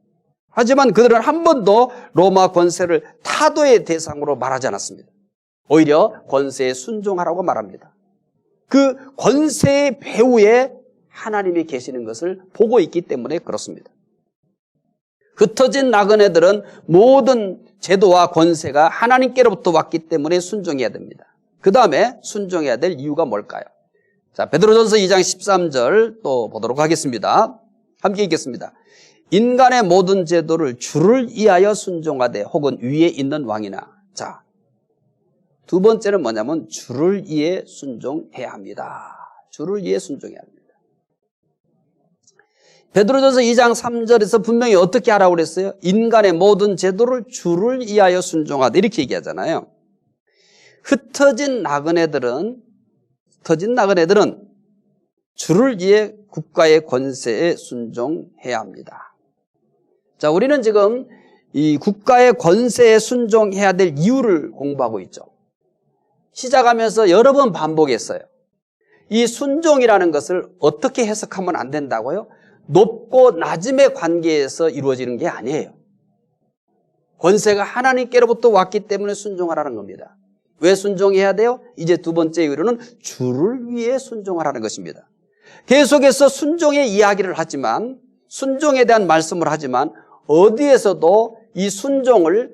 하지만 그들은 한 번도 로마 권세를 타도의 대상으로 말하지 않았습니다. 오히려 권세에 순종하라고 말합니다. 그 권세의 배후에 하나님이 계시는 것을 보고 있기 때문에 그렇습니다. 흩어진 나그네들은 모든 제도와 권세가 하나님께로부터 왔기 때문에 순종해야 됩니다. 그 다음에 순종해야 될 이유가 뭘까요? 자, 베드로전서 2장 13절 또 보도록 하겠습니다. 함께 읽겠습니다. 인간의 모든 제도를 주를 위하여 순종하되 혹은 위에 있는 왕이나. 자, 두 번째는 뭐냐면 주를 위해 순종해야 합니다. 주를 위해 순종해야 합니다. 베드로전서 2장 3절에서 분명히 어떻게 하라고 그랬어요? 인간의 모든 제도를 주를 위하여 순종하되 이렇게 얘기하잖아요. 흩어진 나그네들은 주를 위해 국가의 권세에 순종해야 합니다. 자, 우리는 지금 이 국가의 권세에 순종해야 될 이유를 공부하고 있죠. 시작하면서 여러 번 반복했어요. 이 순종이라는 것을 어떻게 해석하면 안 된다고요? 높고 낮음의 관계에서 이루어지는 게 아니에요. 권세가 하나님께로부터 왔기 때문에 순종하라는 겁니다. 왜 순종해야 돼요? 이제 두 번째 이유로는 주를 위해 순종하라는 것입니다. 계속해서 순종의 이야기를 하지만, 순종에 대한 말씀을 하지만 어디에서도 이 순종을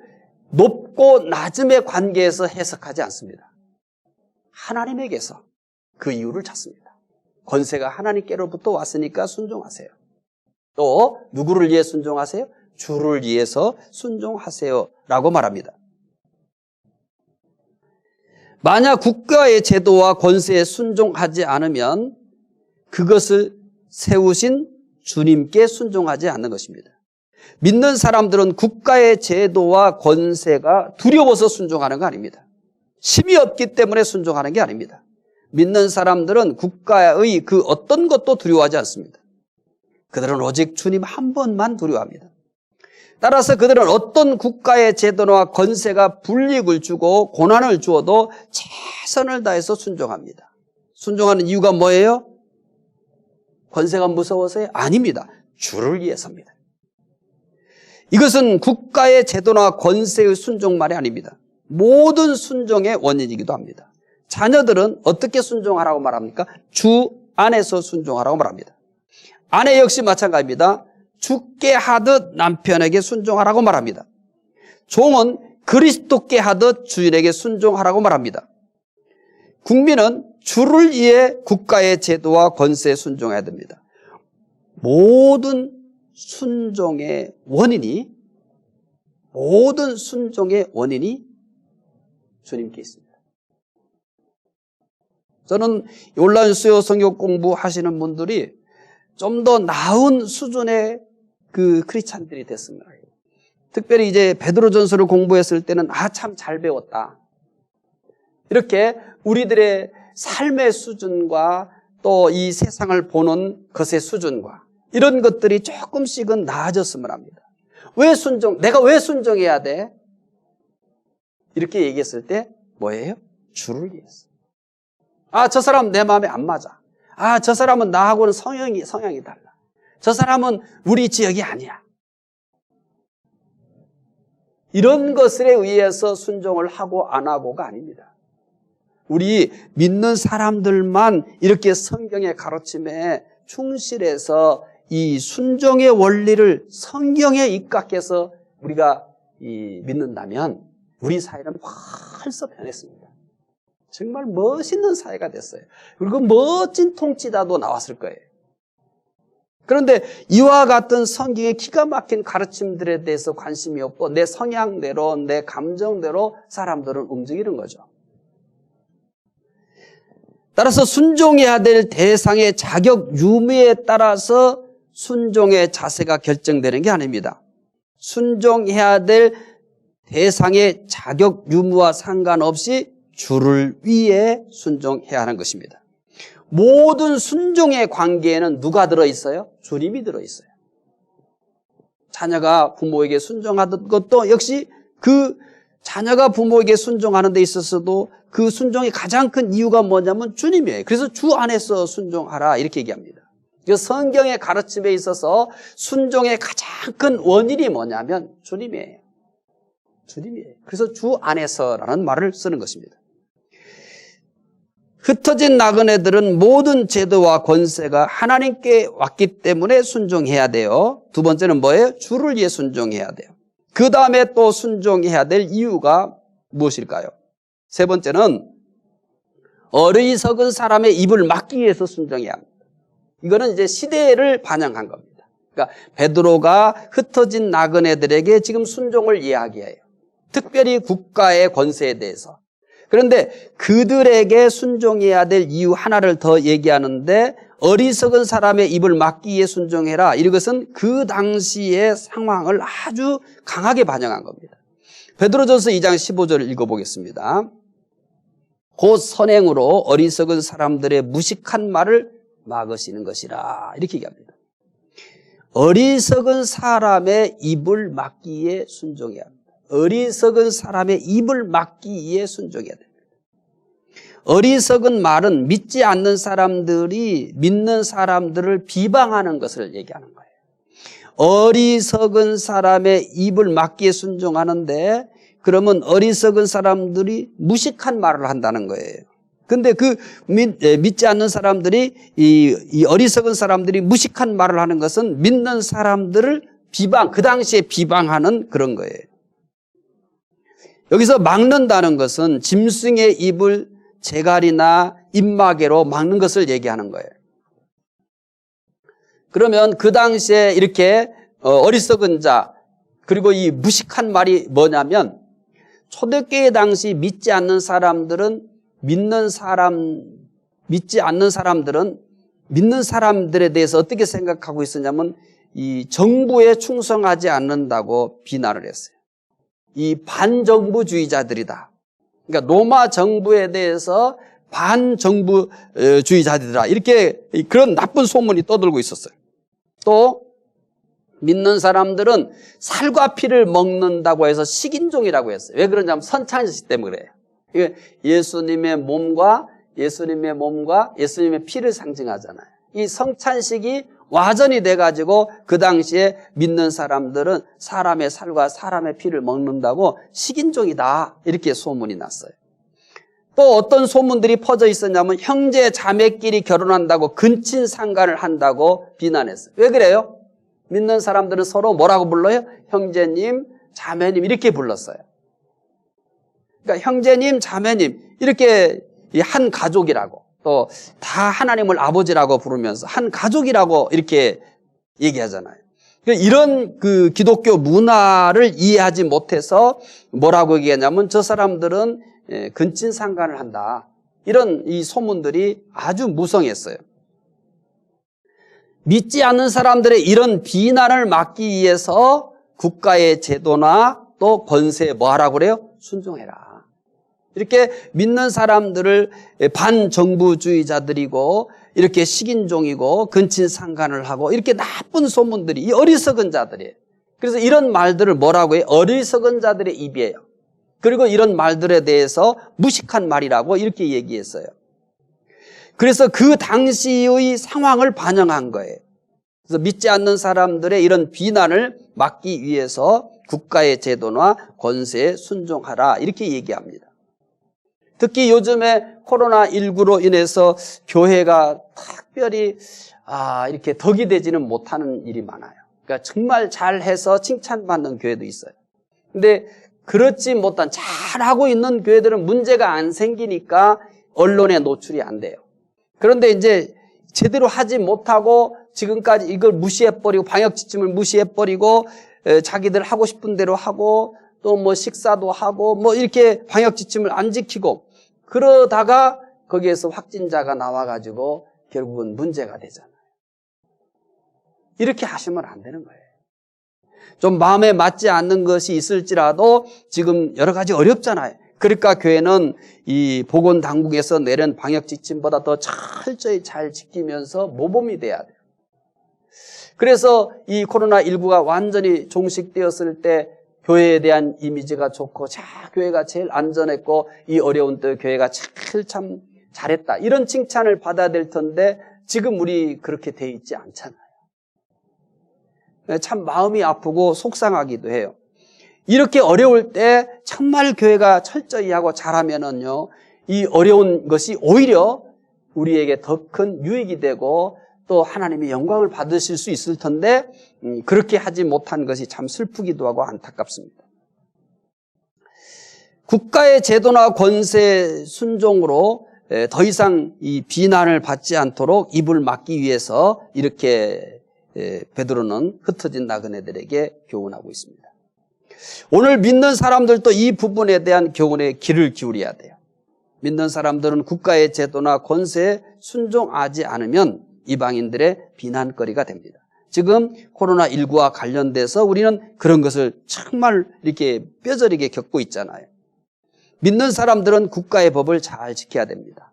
높고 낮음의 관계에서 해석하지 않습니다. 하나님에게서 그 이유를 찾습니다. 권세가 하나님께로부터 왔으니까 순종하세요. 또 누구를 위해 순종하세요? 주를 위해서 순종하세요 라고 말합니다. 만약 국가의 제도와 권세에 순종하지 않으면 그것을 세우신 주님께 순종하지 않는 것입니다. 믿는 사람들은 국가의 제도와 권세가 두려워서 순종하는 거 아닙니다. 힘이 없기 때문에 순종하는 게 아닙니다. 믿는 사람들은 국가의 그 어떤 것도 두려워하지 않습니다. 그들은 오직 주님 한 번만 두려워합니다. 따라서 그들은 어떤 국가의 제도나 권세가 불이익을 주고 고난을 주어도 최선을 다해서 순종합니다. 순종하는 이유가 뭐예요? 권세가 무서워서요? 아닙니다. 주를 위해서입니다. 이것은 국가의 제도나 권세의 순종만이 아닙니다. 모든 순종의 원인이기도 합니다. 자녀들은 어떻게 순종하라고 말합니까? 주 안에서 순종하라고 말합니다. 아내 역시 마찬가지입니다. 주께 하듯 남편에게 순종하라고 말합니다. 종은 그리스도께 하듯 주인에게 순종하라고 말합니다. 국민은 주를 위해 국가의 제도와 권세에 순종해야 됩니다. 모든 순종의 원인이 주님께 있습니다. 저는 온라인 수요 성경 공부하시는 분들이 좀 더 나은 수준의 그 크리스찬들이 됐습니다. 특별히 이제 베드로전서를 공부했을 때는 참 잘 배웠다. 이렇게 우리들의 삶의 수준과 또 이 세상을 보는 것의 수준과 이런 것들이 조금씩은 나아졌으면 합니다. 내가 왜 순종해야 돼? 이렇게 얘기했을 때 뭐예요? 주를 위해서. 저 사람 내 마음에 안 맞아. 저 사람은 나하고는 성향이 달라. 저 사람은 우리 지역이 아니야. 이런 것에 의해서 순종을 하고 안 하고가 아닙니다. 우리 믿는 사람들만 이렇게 성경의 가르침에 충실해서 이 순종의 원리를 성경에 입각해서 우리가 믿는다면 우리 사회는 벌써 변했습니다. 정말 멋있는 사회가 됐어요. 그리고 멋진 통치자도 나왔을 거예요. 그런데 이와 같은 성경의 기가 막힌 가르침들에 대해서 관심이 없고 내 성향대로 내 감정대로 사람들은 움직이는 거죠. 따라서 순종해야 될 대상의 자격 유무에 따라서 순종의 자세가 결정되는 게 아닙니다. 순종해야 될 대상의 자격 유무와 상관없이 주를 위해 순종해야 하는 것입니다. 모든 순종의 관계에는 누가 들어있어요? 주님이 들어있어요. 자녀가 부모에게 순종하던 것도 역시 그 자녀가 부모에게 순종하는 데 있어서도 그 순종의 가장 큰 이유가 뭐냐면 주님이에요. 그래서 주 안에서 순종하라 이렇게 얘기합니다. 성경의 가르침에 있어서 순종의 가장 큰 원인이 뭐냐면 주님이에요. 그래서 주 안에서라는 말을 쓰는 것입니다. 흩어진 나그네들은 모든 제도와 권세가 하나님께 왔기 때문에 순종해야 돼요. 두 번째는 뭐예요? 주를 위해 순종해야 돼요. 그 다음에 또 순종해야 될 이유가 무엇일까요? 세 번째는 어리석은 사람의 입을 막기 위해서 순종해야 합니다. 이거는 이제 시대를 반영한 겁니다. 그러니까 베드로가 흩어진 나그네들에게 지금 순종을 이야기해요. 특별히 국가의 권세에 대해서. 그런데 그들에게 순종해야 될 이유 하나를 더 얘기하는데 어리석은 사람의 입을 막기 위해 순종해라. 이것은 그 당시의 상황을 아주 강하게 반영한 겁니다. 베드로전서 2장 15절을 읽어보겠습니다. 곧 선행으로 어리석은 사람들의 무식한 말을 막으시는 것이라. 이렇게 얘기합니다. 어리석은 사람의 입을 막기 위해 순종해야 합니다. 어리석은 사람의 입을 막기 위해 순종해야 됩니다. 어리석은 말은 믿지 않는 사람들이 믿는 사람들을 비방하는 것을 얘기하는 거예요. 어리석은 사람의 입을 막기에 순종하는데 그러면 어리석은 사람들이 무식한 말을 한다는 거예요. 근데 그 믿지 않는 사람들이 이 어리석은 사람들이 무식한 말을 하는 것은 믿는 사람들을 그 당시에 비방하는 그런 거예요. 여기서 막는다는 것은 짐승의 입을 재갈이나 입마개로 막는 것을 얘기하는 거예요. 그러면 그 당시에 이렇게 어리석은 자, 그리고 이 무식한 말이 뭐냐면, 초대교회 당시 믿지 않는 사람들은 믿지 않는 사람들은 믿는 사람들에 대해서 어떻게 생각하고 있었냐면, 이 정부에 충성하지 않는다고 비난을 했어요. 이 반정부주의자들이다. 그러니까 로마 정부에 대해서 반정부주의자들이다. 이렇게 그런 나쁜 소문이 떠돌고 있었어요. 또 믿는 사람들은 살과 피를 먹는다고 해서 식인종이라고 했어요. 왜 그러냐면 선찬식 때문에 그래요. 예수님의 몸과 예수님의 피를 상징하잖아요. 이 성찬식이 와전이 돼가지고 그 당시에 믿는 사람들은 사람의 살과 사람의 피를 먹는다고 식인종이다. 이렇게 소문이 났어요. 또 어떤 소문들이 퍼져 있었냐면 형제 자매끼리 결혼한다고 근친상간을 한다고 비난했어요. 왜 그래요? 믿는 사람들은 서로 뭐라고 불러요? 형제님, 자매님 이렇게 불렀어요. 그러니까 형제님, 자매님 이렇게 한 가족이라고, 또 다 하나님을 아버지라고 부르면서 한 가족이라고 이렇게 얘기하잖아요. 이런 그 기독교 문화를 이해하지 못해서 뭐라고 얘기하냐면 저 사람들은 근친상간을 한다. 이런 이 소문들이 아주 무성했어요. 믿지 않는 사람들의 이런 비난을 막기 위해서 국가의 제도나 또 권세에 뭐 하라고 그래요? 순종해라. 이렇게 믿는 사람들을 반정부주의자들이고 이렇게 식인종이고 근친상간을 하고 이렇게 나쁜 소문들이 이 어리석은 자들이에요. 그래서 이런 말들을 뭐라고 해요? 어리석은 자들의 입이에요. 그리고 이런 말들에 대해서 무식한 말이라고 이렇게 얘기했어요. 그래서 그 당시의 상황을 반영한 거예요. 그래서 믿지 않는 사람들의 이런 비난을 막기 위해서 국가의 제도나 권세에 순종하라 이렇게 얘기합니다. 특히 요즘에 코로나19로 인해서 교회가 특별히 이렇게 덕이 되지는 못하는 일이 많아요. 그러니까 정말 잘해서 칭찬받는 교회도 있어요. 근데 그렇지 못한 잘하고 있는 교회들은 문제가 안 생기니까 언론에 노출이 안 돼요. 그런데 이제 제대로 하지 못하고 지금까지 이걸 무시해버리고 방역지침을 무시해버리고 자기들 하고 싶은 대로 하고 또 뭐 식사도 하고 뭐 이렇게 방역지침을 안 지키고 그러다가 거기에서 확진자가 나와가지고 결국은 문제가 되잖아요. 이렇게 하시면 안 되는 거예요. 좀 마음에 맞지 않는 것이 있을지라도 지금 여러 가지 어렵잖아요. 그러니까 교회는 이 보건당국에서 내린 방역지침보다 더 철저히 잘 지키면서 모범이 돼야 돼요. 그래서 이 코로나19가 완전히 종식되었을 때 교회에 대한 이미지가 좋고 교회가 제일 안전했고 이 어려운 때 교회가 참 잘했다 이런 칭찬을 받아야 될 텐데 지금 우리 그렇게 돼 있지 않잖아요. 참 마음이 아프고 속상하기도 해요. 이렇게 어려울 때 정말 교회가 철저히 하고 잘하면은요, 이 어려운 것이 오히려 우리에게 더 큰 유익이 되고 또 하나님의 영광을 받으실 수 있을 텐데 그렇게 하지 못한 것이 참 슬프기도 하고 안타깝습니다. 국가의 제도나 권세 순종으로 더 이상 이 비난을 받지 않도록 입을 막기 위해서 이렇게 베드로는 흩어진 나그네들에게 교훈하고 있습니다. 오늘 믿는 사람들도 이 부분에 대한 교훈에 귀를 기울여야 돼요. 믿는 사람들은 국가의 제도나 권세에 순종하지 않으면 이방인들의 비난거리가 됩니다. 지금 코로나19와 관련돼서 우리는 그런 것을 정말 이렇게 뼈저리게 겪고 있잖아요. 믿는 사람들은 국가의 법을 잘 지켜야 됩니다.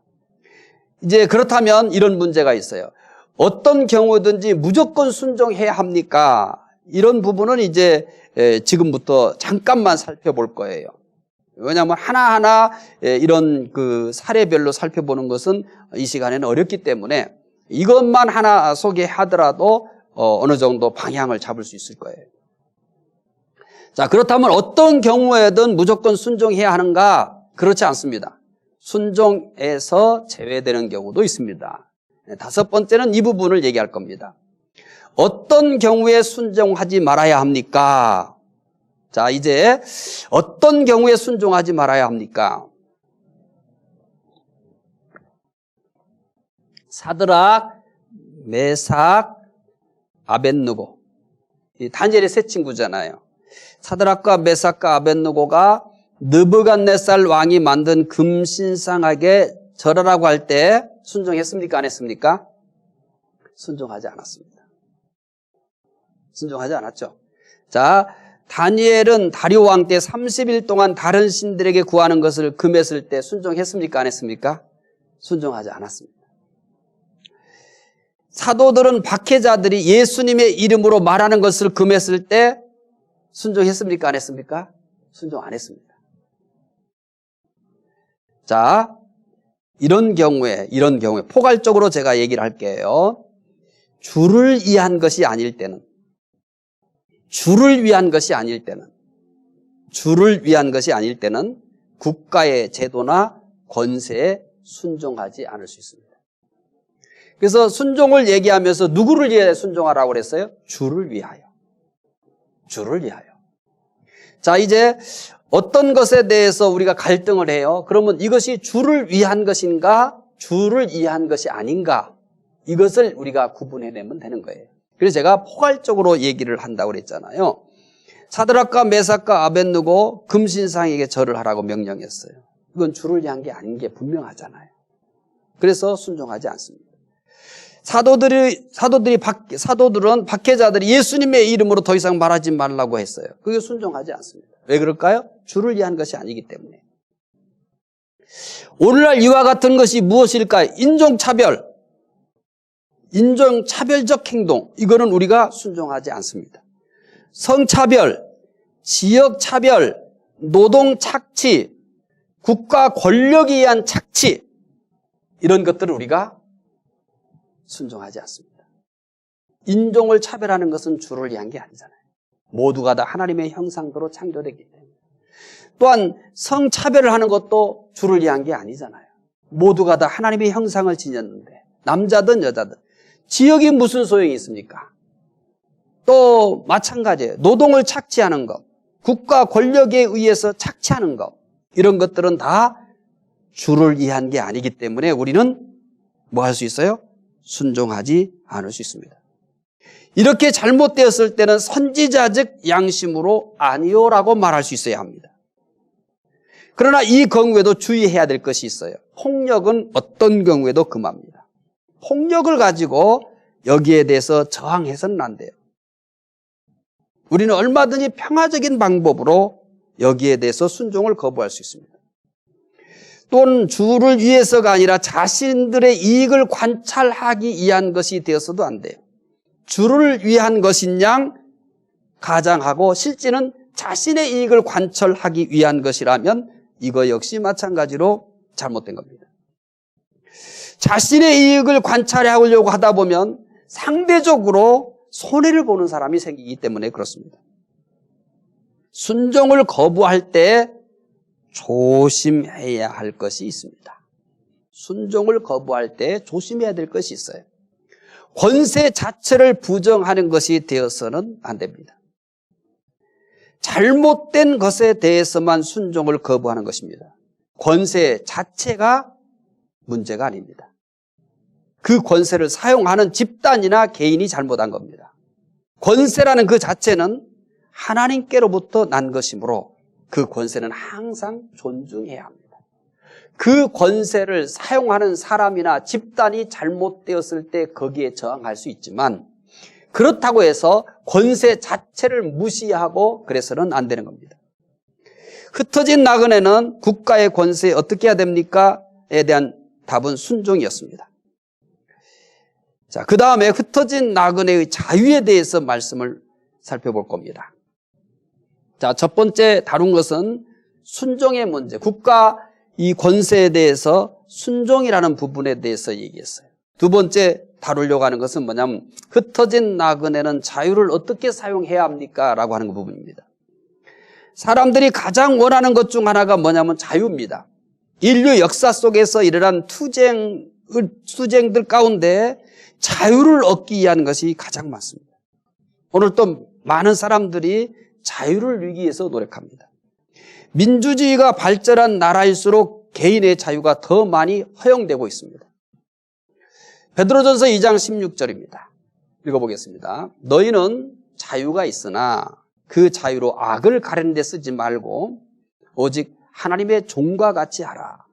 이제 그렇다면 이런 문제가 있어요. 어떤 경우든지 무조건 순종해야 합니까? 이런 부분은 이제 지금부터 잠깐만 살펴볼 거예요. 왜냐하면 하나하나 이런 그 사례별로 살펴보는 것은 이 시간에는 어렵기 때문에 이것만 하나 소개하더라도 어느 정도 방향을 잡을 수 있을 거예요. 자, 그렇다면 어떤 경우에든 무조건 순종해야 하는가? 그렇지 않습니다. 순종에서 제외되는 경우도 있습니다. 다섯 번째는 이 부분을 얘기할 겁니다. 어떤 경우에 순종하지 말아야 합니까? 자, 이제 어떤 경우에 순종하지 말아야 합니까? 사드락, 메삭, 아벳느고. 이 다니엘의 세 친구잖아요. 사드락과 메삭과 아벳느고가 느부갓네살 왕이 만든 금신상에게 절하라고 할 때 순종했습니까? 안 했습니까? 순종하지 않았습니다. 순종하지 않았죠. 자, 다니엘은 다리오 왕 때 30일 동안 다른 신들에게 구하는 것을 금했을 때 순종했습니까? 안 했습니까? 순종하지 않았습니다. 사도들은 박해자들이 예수님의 이름으로 말하는 것을 금했을 때 순종했습니까? 안 했습니까? 순종 안 했습니다. 자, 이런 경우에 포괄적으로 제가 얘기를 할게요. 주를 위한 것이 아닐 때는, 주를 위한 것이 아닐 때는 국가의 제도나 권세에 순종하지 않을 수 있습니다. 그래서 순종을 얘기하면서 누구를 위해 순종하라고 그랬어요? 주를 위하여. 주를 위하여. 자, 이제 어떤 것에 대해서 우리가 갈등을 해요? 그러면 이것이 주를 위한 것인가? 주를 위한 것이 아닌가? 이것을 우리가 구분해내면 되는 거예요. 그래서 제가 포괄적으로 얘기를 한다고 그랬잖아요. 사드락과 메삭과 아벳느고 금신상에게 절을 하라고 명령했어요. 이건 주를 위한 게 아닌 게 분명하잖아요. 그래서 순종하지 않습니다. 사도들은 박해자들이 예수님의 이름으로 더 이상 말하지 말라고 했어요. 그게 순종하지 않습니다. 왜 그럴까요? 주를 위한 것이 아니기 때문에. 오늘날 이와 같은 것이 무엇일까요? 인종차별적 행동. 이거는 우리가 순종하지 않습니다. 성차별, 지역차별, 노동착취, 국가 권력에 의한 착취, 이런 것들을 우리가 순종하지 않습니다. 인종을 차별하는 것은 주를 위한 게 아니잖아요. 모두가 다 하나님의 형상대로 창조됐기 때문에. 또한 성차별을 하는 것도 주를 위한 게 아니잖아요. 모두가 다 하나님의 형상을 지녔는데, 남자든 여자든. 지역이 무슨 소용이 있습니까? 또 마찬가지예요. 노동을 착취하는 것, 국가 권력에 의해서 착취하는 것, 이런 것들은 다 주를 위한 게 아니기 때문에 우리는 뭐 할 수 있어요? 순종하지 않을 수 있습니다. 이렇게 잘못되었을 때는 선지자적 양심으로 아니요라고 말할 수 있어야 합니다. 그러나 이 경우에도 주의해야 될 것이 있어요. 폭력은 어떤 경우에도 금합니다. 폭력을 가지고 여기에 대해서 저항해서는 안 돼요. 우리는 얼마든지 평화적인 방법으로 여기에 대해서 순종을 거부할 수 있습니다. 또는 주를 위해서가 아니라 자신들의 이익을 관찰하기 위한 것이 되어서도 안 돼요. 주를 위한 것인 양 가장하고 실제는 자신의 이익을 관철하기 위한 것이라면 이거 역시 마찬가지로 잘못된 겁니다. 자신의 이익을 관찰하려고 하다 보면 상대적으로 손해를 보는 사람이 생기기 때문에 그렇습니다. 순종을 거부할 때 조심해야 할 것이 있습니다. 순종을 거부할 때 조심해야 될 것이 있어요. 권세 자체를 부정하는 것이 되어서는 안 됩니다. 잘못된 것에 대해서만 순종을 거부하는 것입니다. 권세 자체가 문제가 아닙니다. 그 권세를 사용하는 집단이나 개인이 잘못한 겁니다. 권세라는 그 자체는 하나님께로부터 난 것이므로 그 권세는 항상 존중해야 합니다. 그 권세를 사용하는 사람이나 집단이 잘못되었을 때 거기에 저항할 수 있지만 그렇다고 해서 권세 자체를 무시하고 그래서는 안 되는 겁니다. 흩어진 나그네는 국가의 권세에 어떻게 해야 됩니까? 에 대한 답은 순종이었습니다. 자, 그 다음에 흩어진 나그네의 자유에 대해서 말씀을 살펴볼 겁니다. 자, 첫 번째 다룬 것은 순종의 문제, 국가 이 권세에 대해서 순종이라는 부분에 대해서 얘기했어요. 두 번째 다루려고 하는 것은 뭐냐면 흩어진 나그네는 자유를 어떻게 사용해야 합니까? 라고 하는 부분입니다. 사람들이 가장 원하는 것 중 하나가 뭐냐면 자유입니다. 인류 역사 속에서 일어난 투쟁들 가운데 자유를 얻기 위한 것이 가장 많습니다. 오늘 또 많은 사람들이 자유를 누리기 위해서 노력합니다. 민주주의가 발전한 나라일수록 개인의 자유가 더 많이 허용되고 있습니다. 베드로전서 2장 16절입니다. 읽어보겠습니다. 너희는 자유가 있으나 그 자유로 악을 가리는 데 쓰지 말고 오직 하나님의 종과 같이 하라.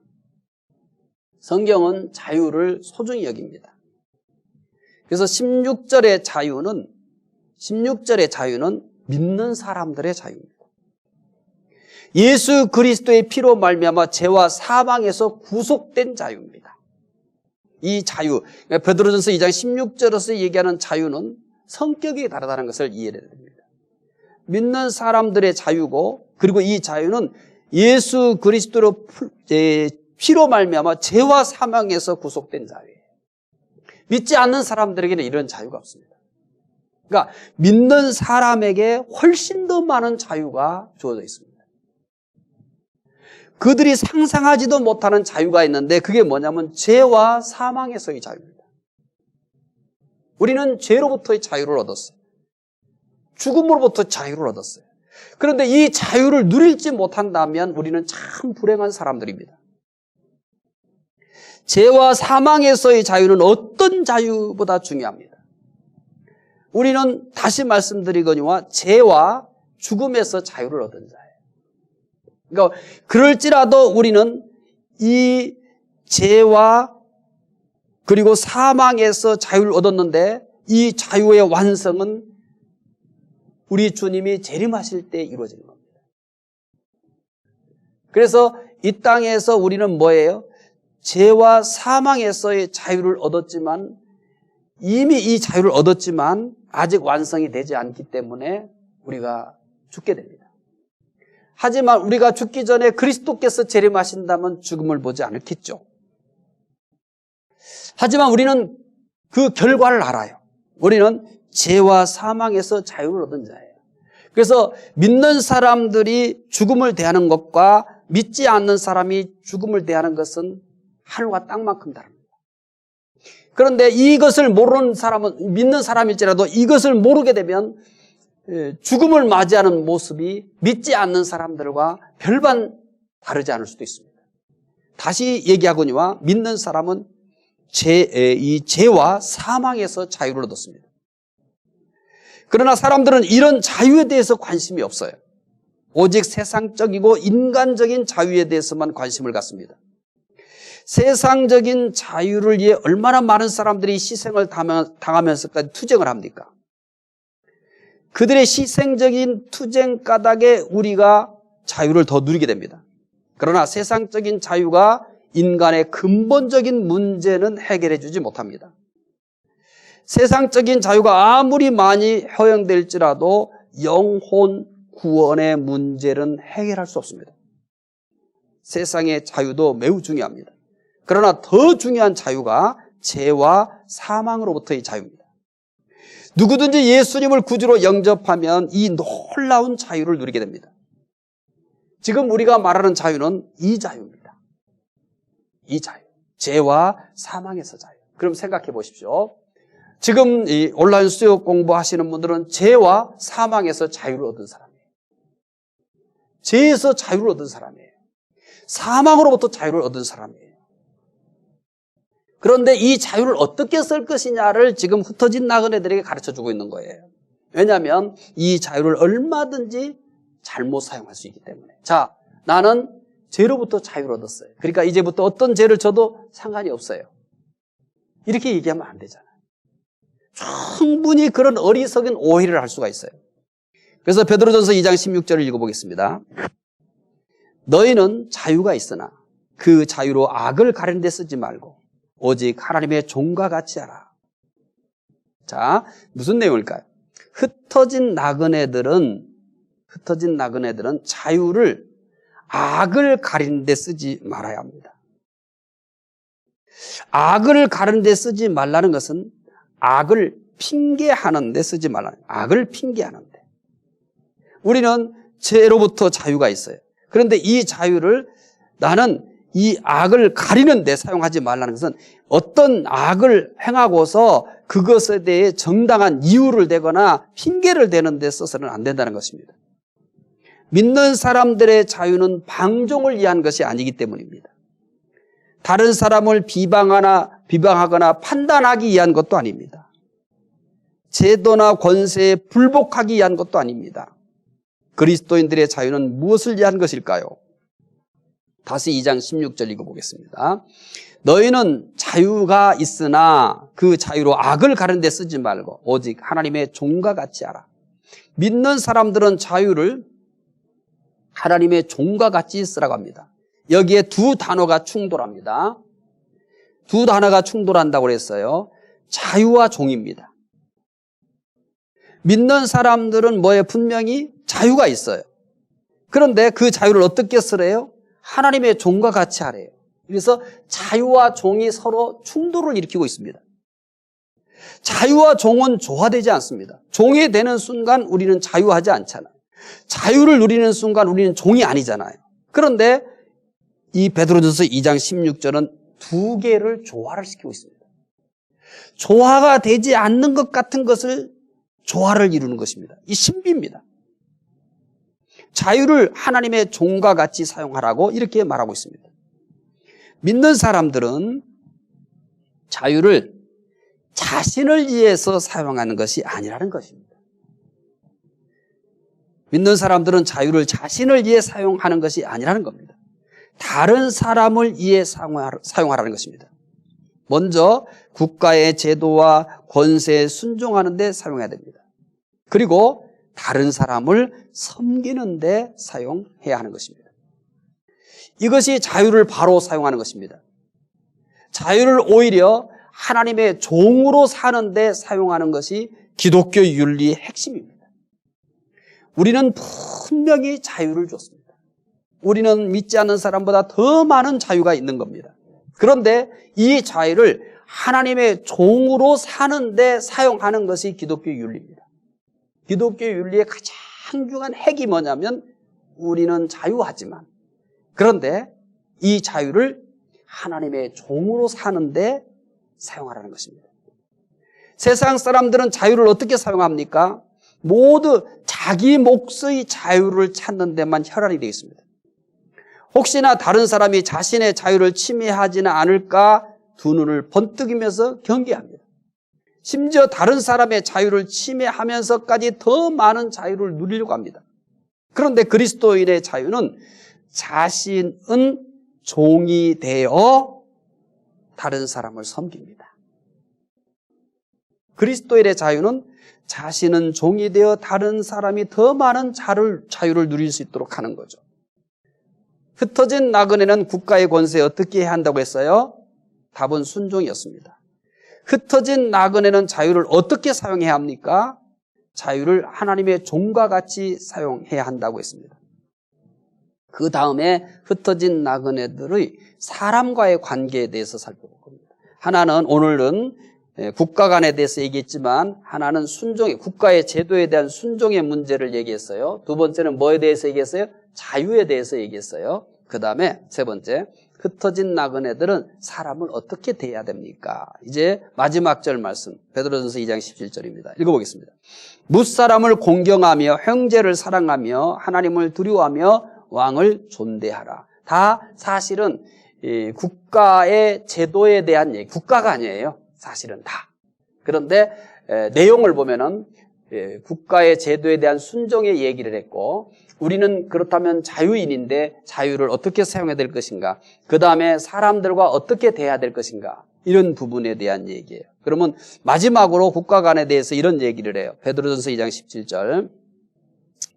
성경은 자유를 소중히 여깁니다. 그래서 16절의 자유는 믿는 사람들의 자유입니다. 예수 그리스도의 피로 말미암아 죄와 사망에서 구속된 자유입니다. 이 자유, 베드로전서 2장 16절에서 얘기하는 자유는 성격이 다르다는 것을 이해해야 됩니다. 믿는 사람들의 자유고, 그리고 이 자유는 예수 그리스도로 피로 말미암아 죄와 사망에서 구속된 자유예요. 믿지 않는 사람들에게는 이런 자유가 없습니다. 그러니까 믿는 사람에게 훨씬 더 많은 자유가 주어져 있습니다. 그들이 상상하지도 못하는 자유가 있는데 그게 뭐냐면 죄와 사망에서의 자유입니다. 우리는 죄로부터의 자유를 얻었어요. 죽음으로부터 자유를 얻었어요. 그런데 이 자유를 누릴지 못한다면 우리는 참 불행한 사람들입니다. 죄와 사망에서의 자유는 어떤 자유보다 중요합니다. 우리는 다시 말씀드리거니와 죄와 죽음에서 자유를 얻은 자예요. 그러니까 그럴지라도 우리는 이 죄와 그리고 사망에서 자유를 얻었는데 이 자유의 완성은 우리 주님이 재림하실 때 이루어지는 겁니다. 그래서 이 땅에서 우리는 뭐예요? 죄와 사망에서의 자유를 얻었지만 이미 이 자유를 얻었지만 아직 완성이 되지 않기 때문에 우리가 죽게 됩니다. 하지만 우리가 죽기 전에 그리스도께서 재림하신다면 죽음을 보지 않겠죠. 하지만 우리는 그 결과를 알아요. 우리는 죄와 사망에서 자유를 얻은 자예요. 그래서 믿는 사람들이 죽음을 대하는 것과 믿지 않는 사람이 죽음을 대하는 것은 하늘과 땅만큼 다릅니다. 그런데 이것을 모르는 사람은, 믿는 사람일지라도 이것을 모르게 되면 죽음을 맞이하는 모습이 믿지 않는 사람들과 별반 다르지 않을 수도 있습니다. 다시 얘기하거니와 믿는 사람은 이 죄와 사망에서 자유를 얻었습니다. 그러나 사람들은 이런 자유에 대해서 관심이 없어요. 오직 세상적이고 인간적인 자유에 대해서만 관심을 갖습니다. 세상적인 자유를 위해 얼마나 많은 사람들이 희생을 당하면서까지 투쟁을 합니까? 그들의 희생적인 투쟁 까닭에 우리가 자유를 더 누리게 됩니다. 그러나 세상적인 자유가 인간의 근본적인 문제는 해결해 주지 못합니다. 세상적인 자유가 아무리 많이 허용될지라도 영혼 구원의 문제는 해결할 수 없습니다. 세상의 자유도 매우 중요합니다. 그러나 더 중요한 자유가 죄와 사망으로부터의 자유입니다. 누구든지 예수님을 구주로 영접하면 이 놀라운 자유를 누리게 됩니다. 지금 우리가 말하는 자유는 이 자유입니다. 이 자유. 죄와 사망에서 자유. 그럼 생각해 보십시오. 지금 이 온라인 수요 공부하시는 분들은 죄와 사망에서 자유를 얻은 사람이에요. 죄에서 자유를 얻은 사람이에요. 사망으로부터 자유를 얻은 사람이에요. 그런데 이 자유를 어떻게 쓸 것이냐를 지금 흩어진 나그네들에게 가르쳐주고 있는 거예요. 왜냐하면 이 자유를 얼마든지 잘못 사용할 수 있기 때문에. 자, 나는 죄로부터 자유를 얻었어요. 그러니까 이제부터 어떤 죄를 져도 상관이 없어요. 이렇게 얘기하면 안 되잖아요. 충분히 그런 어리석은 오해를 할 수가 있어요. 그래서 베드로전서 2장 16절을 읽어보겠습니다. 너희는 자유가 있으나 그 자유로 악을 가리는 데 쓰지 말고 오직 하나님의 종과 같이 하라. 자, 무슨 내용일까요? 흩어진 나그네들은 자유를 악을 가리는 데 쓰지 말아야 합니다. 악을 가리는 데 쓰지 말라는 것은 악을 핑계하는 데 쓰지 말라는 거예요. 악을 핑계하는 데. 우리는 죄로부터 자유가 있어요. 그런데 이 자유를 나는 이 악을 가리는 데 사용하지 말라는 것은 어떤 악을 행하고서 그것에 대해 정당한 이유를 대거나 핑계를 대는 데 써서는 안 된다는 것입니다. 믿는 사람들의 자유는 방종을 위한 것이 아니기 때문입니다. 다른 사람을 비방하거나 판단하기 위한 것도 아닙니다. 제도나 권세에 불복하기 위한 것도 아닙니다. 그리스도인들의 자유는 무엇을 위한 것일까요? 다시 2장 16절 읽어보겠습니다. 너희는 자유가 있으나 그 자유로 악을 가르는 데 쓰지 말고 오직 하나님의 종과 같이 하라. 믿는 사람들은 자유를 하나님의 종과 같이 쓰라고 합니다. 여기에 두 단어가 충돌합니다. 두 단어가 충돌한다고 그랬어요. 자유와 종입니다. 믿는 사람들은 뭐에 분명히 자유가 있어요. 그런데 그 자유를 어떻게 쓰래요? 하나님의 종과 같이 하래요. 그래서 자유와 종이 서로 충돌을 일으키고 있습니다. 자유와 종은 조화되지 않습니다. 종이 되는 순간 우리는 자유하지 않잖아요. 자유를 누리는 순간 우리는 종이 아니잖아요. 그런데 이 베드로전서 2장 16절은 두 개를 조화를 시키고 있습니다. 조화가 되지 않는 것 같은 것을 조화를 이루는 것입니다. 이 신비입니다. 자유를 하나님의 종과 같이 사용하라고 이렇게 말하고 있습니다. 믿는 사람들은 자유를 자신을 위해서 사용하는 것이 아니라는 것입니다. 믿는 사람들은 자유를 자신을 위해 사용하는 것이 아니라는 겁니다. 다른 사람을 위해 사용하라는 것입니다. 먼저 국가의 제도와 권세에 순종하는 데 사용해야 됩니다. 그리고 다른 사람을 섬기는 데 사용해야 하는 것입니다. 이것이 자유를 바로 사용하는 것입니다. 자유를 오히려 하나님의 종으로 사는 데 사용하는 것이 기독교 윤리의 핵심입니다. 우리는 분명히 자유를 줬습니다. 우리는 믿지 않는 사람보다 더 많은 자유가 있는 겁니다. 그런데 이 자유를 하나님의 종으로 사는 데 사용하는 것이 기독교 윤리입니다. 기독교 윤리의 가장 중요한 핵이 뭐냐면 우리는 자유하지만 그런데 이 자유를 하나님의 종으로 사는데 사용하라는 것입니다. 세상 사람들은 자유를 어떻게 사용합니까? 모두 자기 몫의 자유를 찾는 데만 혈안이 되어 있습니다. 혹시나 다른 사람이 자신의 자유를 침해하지는 않을까 두 눈을 번뜩이면서 경계합니다. 심지어 다른 사람의 자유를 침해하면서까지 더 많은 자유를 누리려고 합니다. 그런데 그리스도인의 자유는 자신은 종이 되어 다른 사람을 섬깁니다. 그리스도인의 자유는 자신은 종이 되어 다른 사람이 더 많은 자유를 누릴 수 있도록 하는 거죠. 흩어진 나그네는 국가의 권세에 어떻게 해야 한다고 했어요? 답은 순종이었습니다. 흩어진 나그네는 자유를 어떻게 사용해야 합니까? 자유를 하나님의 종과 같이 사용해야 한다고 했습니다. 그 다음에 흩어진 나그네들의 사람과의 관계에 대해서 살펴볼 겁니다. 하나는 오늘은 국가관에 대해서 얘기했지만 하나는 순종의 국가의 제도에 대한 순종의 문제를 얘기했어요. 두 번째는 뭐에 대해서 얘기했어요? 자유에 대해서 얘기했어요. 그 다음에 세 번째 흩어진 나그네들은 사람을 어떻게 대해야 됩니까? 이제 마지막 절 말씀 베드로전서 2장 17절입니다. 읽어보겠습니다. 무사람을 공경하며 형제를 사랑하며 하나님을 두려워하며 왕을 존대하라. 다 사실은 국가의 제도에 대한 얘기, 국가가 아니에요. 사실은 다. 그런데 내용을 보면은 국가의 제도에 대한 순종의 얘기를 했고 우리는 그렇다면 자유인인데 자유를 어떻게 사용해야 될 것인가? 그 다음에 사람들과 어떻게 대해야 될 것인가? 이런 부분에 대한 얘기예요. 그러면 마지막으로 국가관에 대해서 이런 얘기를 해요. 베드로전서 2장 17절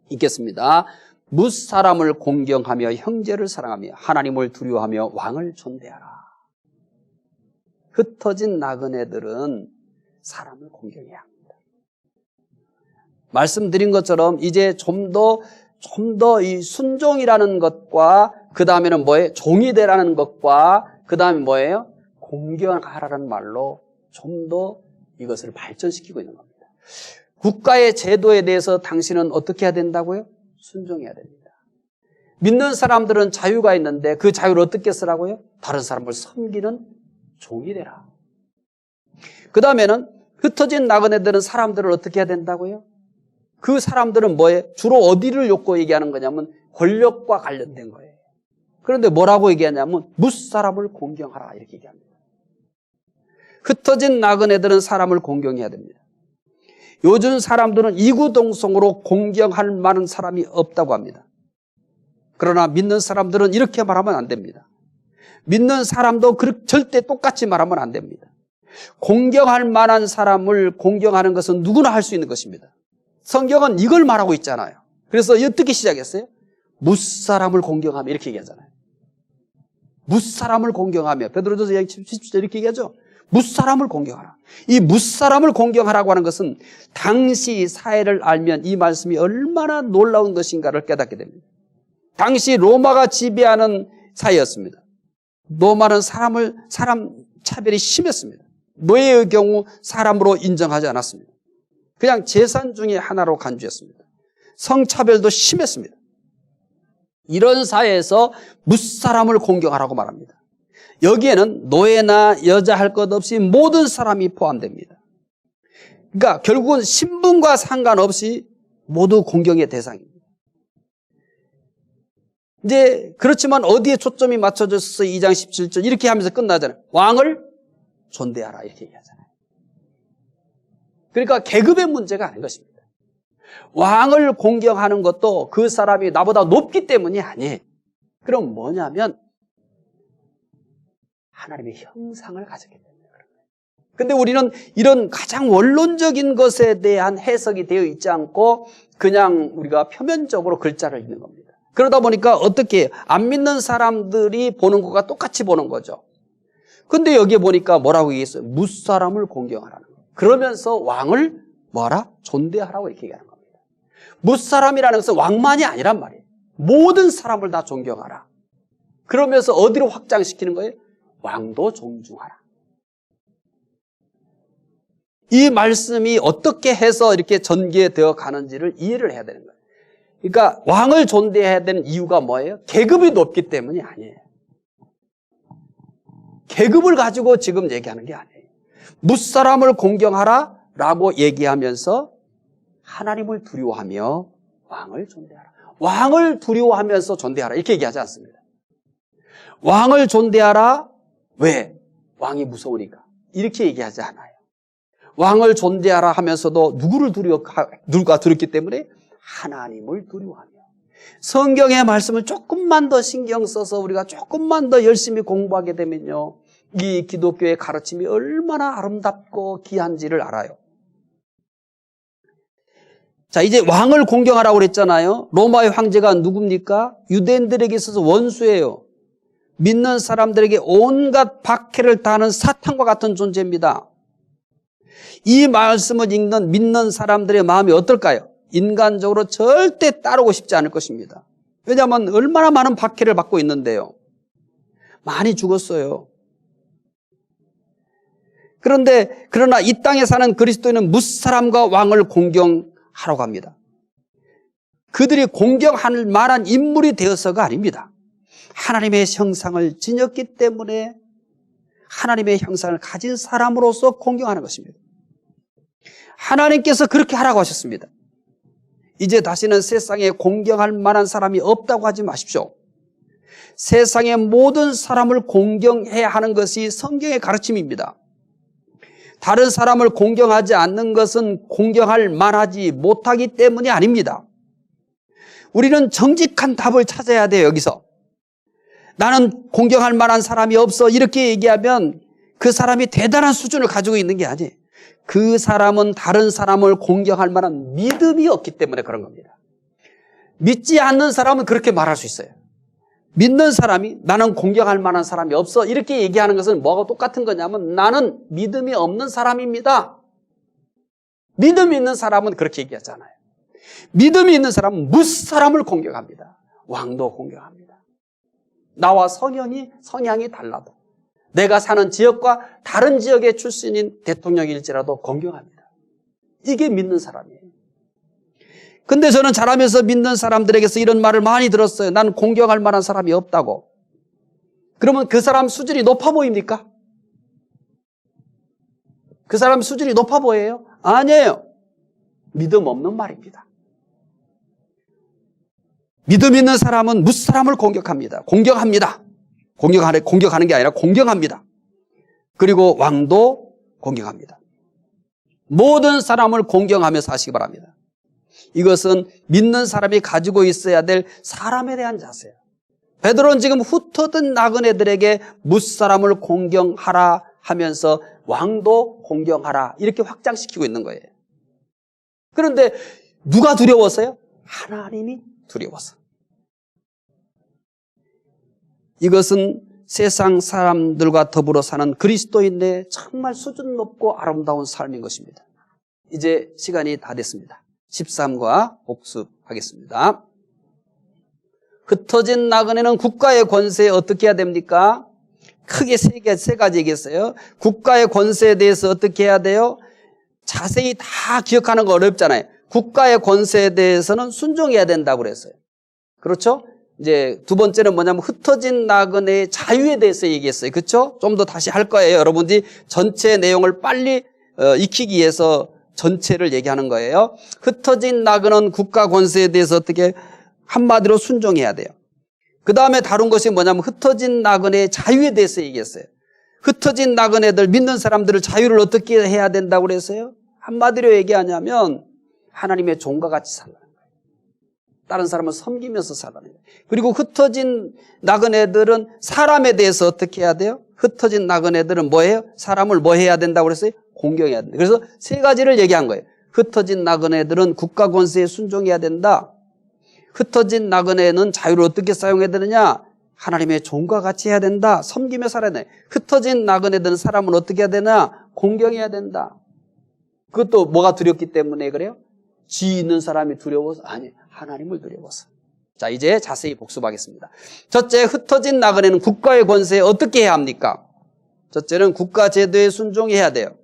읽겠습니다. 무사람을 공경하며 형제를 사랑하며 하나님을 두려워하며 왕을 존대하라. 흩어진 나그네들은 사람을 공경해야 합니다. 말씀드린 것처럼 이제 좀 더 이 순종이라는 것과 그 다음에는 뭐예요? 종이 되라는 것과 그 다음에 뭐예요? 공경하라는 말로 좀 더 이것을 발전시키고 있는 겁니다. 국가의 제도에 대해서 당신은 어떻게 해야 된다고요? 순종해야 됩니다. 믿는 사람들은 자유가 있는데 그 자유를 어떻게 쓰라고요? 다른 사람을 섬기는 종이 되라. 그 다음에는 흩어진 나그네들은 사람들을 어떻게 해야 된다고요? 그 사람들은 뭐예요? 주로 어디를 놓고 얘기하는 거냐면 권력과 관련된 거예요. 그런데 뭐라고 얘기하냐면 무사람을 공경하라 이렇게 얘기합니다. 흩어진 나그네들은 사람을 공경해야 됩니다. 요즘 사람들은 이구동성으로 공경할 만한 사람이 없다고 합니다. 그러나 믿는 사람들은 이렇게 말하면 안 됩니다. 믿는 사람도 절대 똑같이 말하면 안 됩니다. 공경할 만한 사람을 공경하는 것은 누구나 할 수 있는 것입니다. 성경은 이걸 말하고 있잖아요. 그래서 어떻게 시작했어요? 무사람을 공경하며 이렇게 얘기하잖아요. 무사람을 공경하며 베드로전서 17절 이렇게 얘기하죠. 무사람을 공경하라. 이 무사람을 공경하라고 하는 것은 당시 사회를 알면 이 말씀이 얼마나 놀라운 것인가를 깨닫게 됩니다. 당시 로마가 지배하는 사회였습니다. 로마는 사람 차별이 심했습니다. 노예의 경우 사람으로 인정하지 않았습니다. 그냥 재산 중에 하나로 간주했습니다. 성차별도 심했습니다. 이런 사회에서 무사람을 공경하라고 말합니다. 여기에는 노예나 여자 할 것 없이 모든 사람이 포함됩니다. 그러니까 결국은 신분과 상관없이 모두 공경의 대상입니다. 이제 그렇지만 어디에 초점이 맞춰졌어? 2장 17절 이렇게 하면서 끝나잖아요. 왕을 존대하라 이렇게 얘기하잖아요. 그러니까 계급의 문제가 아닌 것입니다. 왕을 공경하는 것도 그 사람이 나보다 높기 때문이 아니에요. 그럼 뭐냐면 하나님의 형상을 가졌기 때문에 그런 거예요. 근데 우리는 이런 가장 원론적인 것에 대한 해석이 되어 있지 않고 그냥 우리가 표면적으로 글자를 읽는 겁니다. 그러다 보니까 어떻게 안 믿는 사람들이 보는 것과 똑같이 보는 거죠. 근데 여기에 보니까 뭐라고 얘기했어요? 무사람을 공경하라는 거예요. 그러면서 왕을 뭐하라? 존대하라고 이렇게 얘기하는 겁니다. 무사람이라는 것은 왕만이 아니란 말이에요. 모든 사람을 다 존경하라. 그러면서 어디로 확장시키는 거예요? 왕도 존중하라. 이 말씀이 어떻게 해서 이렇게 전개되어 가는지를 이해를 해야 되는 거예요. 그러니까 왕을 존대해야 되는 이유가 뭐예요? 계급이 높기 때문이 아니에요. 계급을 가지고 지금 얘기하는 게 아니에요. 무사람을 공경하라 라고 얘기하면서 하나님을 두려워하며 왕을 존대하라. 왕을 두려워하면서 존대하라 이렇게 얘기하지 않습니다. 왕을 존대하라. 왜? 왕이 무서우니까 이렇게 얘기하지 않아요. 왕을 존대하라 하면서도 누가 두렵기 때문에 하나님을 두려워하며 성경의 말씀을 조금만 더 신경 써서 우리가 조금만 더 열심히 공부하게 되면요, 이 기독교의 가르침이 얼마나 아름답고 귀한지를 알아요. 자, 이제 왕을 공경하라고 그랬잖아요. 로마의 황제가 누굽니까? 유대인들에게 있어서 원수예요. 믿는 사람들에게 온갖 박해를 당하는 사탄과 같은 존재입니다. 이 말씀을 읽는 믿는 사람들의 마음이 어떨까요? 인간적으로 절대 따르고 싶지 않을 것입니다. 왜냐하면 얼마나 많은 박해를 받고 있는데요. 많이 죽었어요. 그러나 이 땅에 사는 그리스도인은 무사람과 왕을 공경하라고 합니다. 그들이 공경할 만한 인물이 되어서가 아닙니다. 하나님의 형상을 지녔기 때문에 하나님의 형상을 가진 사람으로서 공경하는 것입니다. 하나님께서 그렇게 하라고 하셨습니다. 이제 다시는 세상에 공경할 만한 사람이 없다고 하지 마십시오. 세상의 모든 사람을 공경해야 하는 것이 성경의 가르침입니다. 다른 사람을 공경하지 않는 것은 공경할 만하지 못하기 때문이 아닙니다. 우리는 정직한 답을 찾아야 돼요. 여기서 나는 공경할 만한 사람이 없어 이렇게 얘기하면 그 사람이 대단한 수준을 가지고 있는 게 아니에요. 그 사람은 다른 사람을 공경할 만한 믿음이 없기 때문에 그런 겁니다. 믿지 않는 사람은 그렇게 말할 수 있어요. 믿는 사람이 나는 공경할 만한 사람이 없어 이렇게 얘기하는 것은 뭐가 똑같은 거냐면 나는 믿음이 없는 사람입니다. 믿음이 있는 사람은 그렇게 얘기하잖아요. 믿음이 있는 사람은 무사람을 공경합니다. 왕도 공경합니다. 나와 성향이 달라도 내가 사는 지역과 다른 지역의 출신인 대통령일지라도 공경합니다. 이게 믿는 사람이에요. 근데 저는 자라면서 믿는 사람들에게서 이런 말을 많이 들었어요. 난 공경할 만한 사람이 없다고. 그러면 그 사람 수준이 높아 보입니까? 그 사람 수준이 높아 보여요? 아니에요. 믿음 없는 말입니다. 믿음 있는 사람은 무사람을 공격합니다. 공격하는 게 아니라 공경합니다. 그리고 왕도 공경합니다. 모든 사람을 공경하며 사시기 바랍니다. 이것은 믿는 사람이 가지고 있어야 될 사람에 대한 자세예요. 베드로는 지금 흩어진 나그네들에게 무사람을 공경하라 하면서 왕도 공경하라 이렇게 확장시키고 있는 거예요. 그런데 누가 두려웠어요? 하나님이 두려워서. 이것은 세상 사람들과 더불어 사는 그리스도인의 정말 수준 높고 아름다운 삶인 것입니다. 이제 시간이 다 됐습니다. 13과 복습하겠습니다. 흩어진 나그네는 국가의 권세에 어떻게 해야 됩니까? 크게 세 가지 얘기했어요. 국가의 권세에 대해서 어떻게 해야 돼요? 자세히 다 기억하는 거 어렵잖아요. 국가의 권세에 대해서는 순종해야 된다고 그랬어요. 그렇죠? 이제 두 번째는 뭐냐면 흩어진 나그네의 자유에 대해서 얘기했어요. 그렇죠? 좀 더 다시 할 거예요. 여러분들이 전체 내용을 빨리 익히기 위해서 전체를 얘기하는 거예요. 흩어진 나그네는 국가 권세에 대해서 어떻게 한마디로 순종해야 돼요. 그 다음에 다룬 것이 뭐냐면 흩어진 나그네의 자유에 대해서 얘기했어요. 흩어진 나그네들, 믿는 사람들을 자유를 어떻게 해야 된다고 그랬어요? 한마디로 얘기하냐면 하나님의 종과 같이 살라는 거예요. 다른 사람을 섬기면서 살라는 거예요. 그리고 흩어진 나그네들은 사람에 대해서 어떻게 해야 돼요? 흩어진 나그네들은 뭐예요? 사람을 뭐 해야 된다고 그랬어요? 공경해야 된다. 그래서 세 가지를 얘기한 거예요. 흩어진 나그네들은 국가 권세에 순종해야 된다. 흩어진 나그네는 자유를 어떻게 사용해야 되느냐? 하나님의 종과 같이 해야 된다. 섬기며 살아야 돼. 흩어진 나그네들은 사람은 어떻게 해야 되나? 공경해야 된다. 그것도 뭐가 두렵기 때문에 그래요? 지 있는 사람이 두려워서? 아니, 하나님을 두려워서. 자, 이제 자세히 복습하겠습니다. 첫째, 흩어진 나그네는 국가의 권세에 어떻게 해야 합니까? 첫째는 국가 제도에 순종해야 돼요.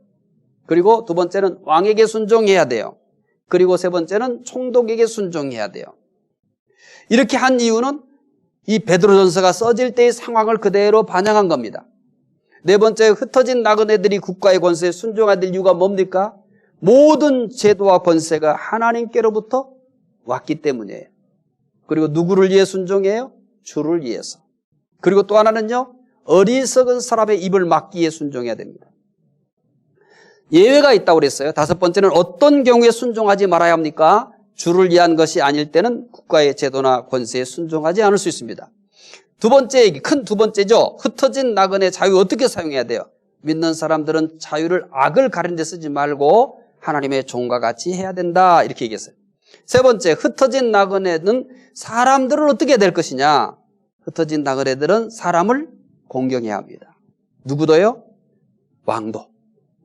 그리고 두 번째는 왕에게 순종해야 돼요. 그리고 세 번째는 총독에게 순종해야 돼요. 이렇게 한 이유는 이 베드로전서가 써질 때의 상황을 그대로 반영한 겁니다. 네 번째, 흩어진 나그네들이 국가의 권세에 순종해야 될 이유가 뭡니까? 모든 제도와 권세가 하나님께로부터 왔기 때문이에요. 그리고 누구를 위해 순종해요? 주를 위해서. 그리고 또 하나는요, 어리석은 사람의 입을 막기 위해 순종해야 됩니다. 예외가 있다고 그랬어요. 다섯 번째는 어떤 경우에 순종하지 말아야 합니까? 주를 위한 것이 아닐 때는 국가의 제도나 권세에 순종하지 않을 수 있습니다. 두 번째 얘기, 큰 두 번째죠. 흩어진 나그네 자유 어떻게 사용해야 돼요? 믿는 사람들은 자유를 악을 가리는 데 쓰지 말고 하나님의 종과 같이 해야 된다. 이렇게 얘기했어요. 세 번째, 흩어진 나그네는 사람들을 어떻게 해야 될 것이냐? 흩어진 나그네들은 사람을 공경해야 합니다. 누구도요? 왕도.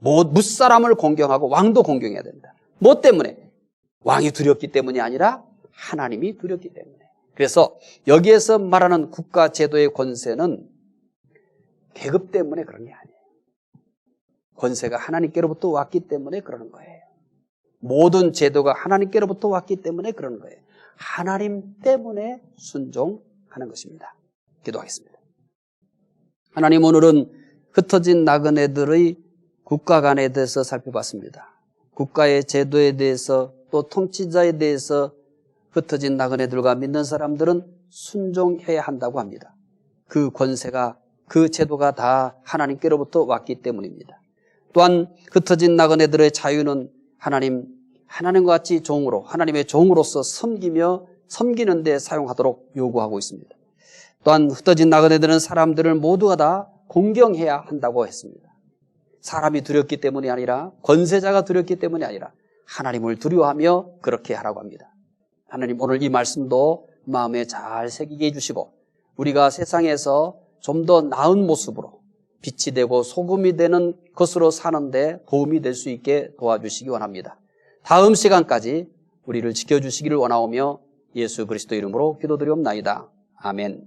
무사람을 공경하고 왕도 공경해야 된다. 뭐 때문에? 왕이 두렵기 때문이 아니라 하나님이 두렵기 때문에. 그래서 여기에서 말하는 국가 제도의 권세는 계급 때문에 그런 게 아니에요. 권세가 하나님께로부터 왔기 때문에 그러는 거예요. 모든 제도가 하나님께로부터 왔기 때문에 그러는 거예요. 하나님 때문에 순종하는 것입니다. 기도하겠습니다. 하나님, 오늘은 흩어진 나그네들의 국가 간에 대해서 살펴봤습니다. 국가의 제도에 대해서 또 통치자에 대해서 흩어진 나그네들과 믿는 사람들은 순종해야 한다고 합니다. 그 권세가, 그 제도가 다 하나님께로부터 왔기 때문입니다. 또한 흩어진 나그네들의 자유는 하나님과 같이 종으로, 하나님의 종으로서 섬기는 데 사용하도록 요구하고 있습니다. 또한 흩어진 나그네들은 사람들을 모두가 다 공경해야 한다고 했습니다. 사람이 두렵기 때문이 아니라, 권세자가 두렵기 때문이 아니라 하나님을 두려워하며 그렇게 하라고 합니다. 하나님, 오늘 이 말씀도 마음에 잘 새기게 해주시고 우리가 세상에서 좀 더 나은 모습으로 빛이 되고 소금이 되는 것으로 사는데 도움이 될 수 있게 도와주시기 원합니다. 다음 시간까지 우리를 지켜주시기를 원하오며 예수 그리스도 이름으로 기도드리옵나이다. 아멘.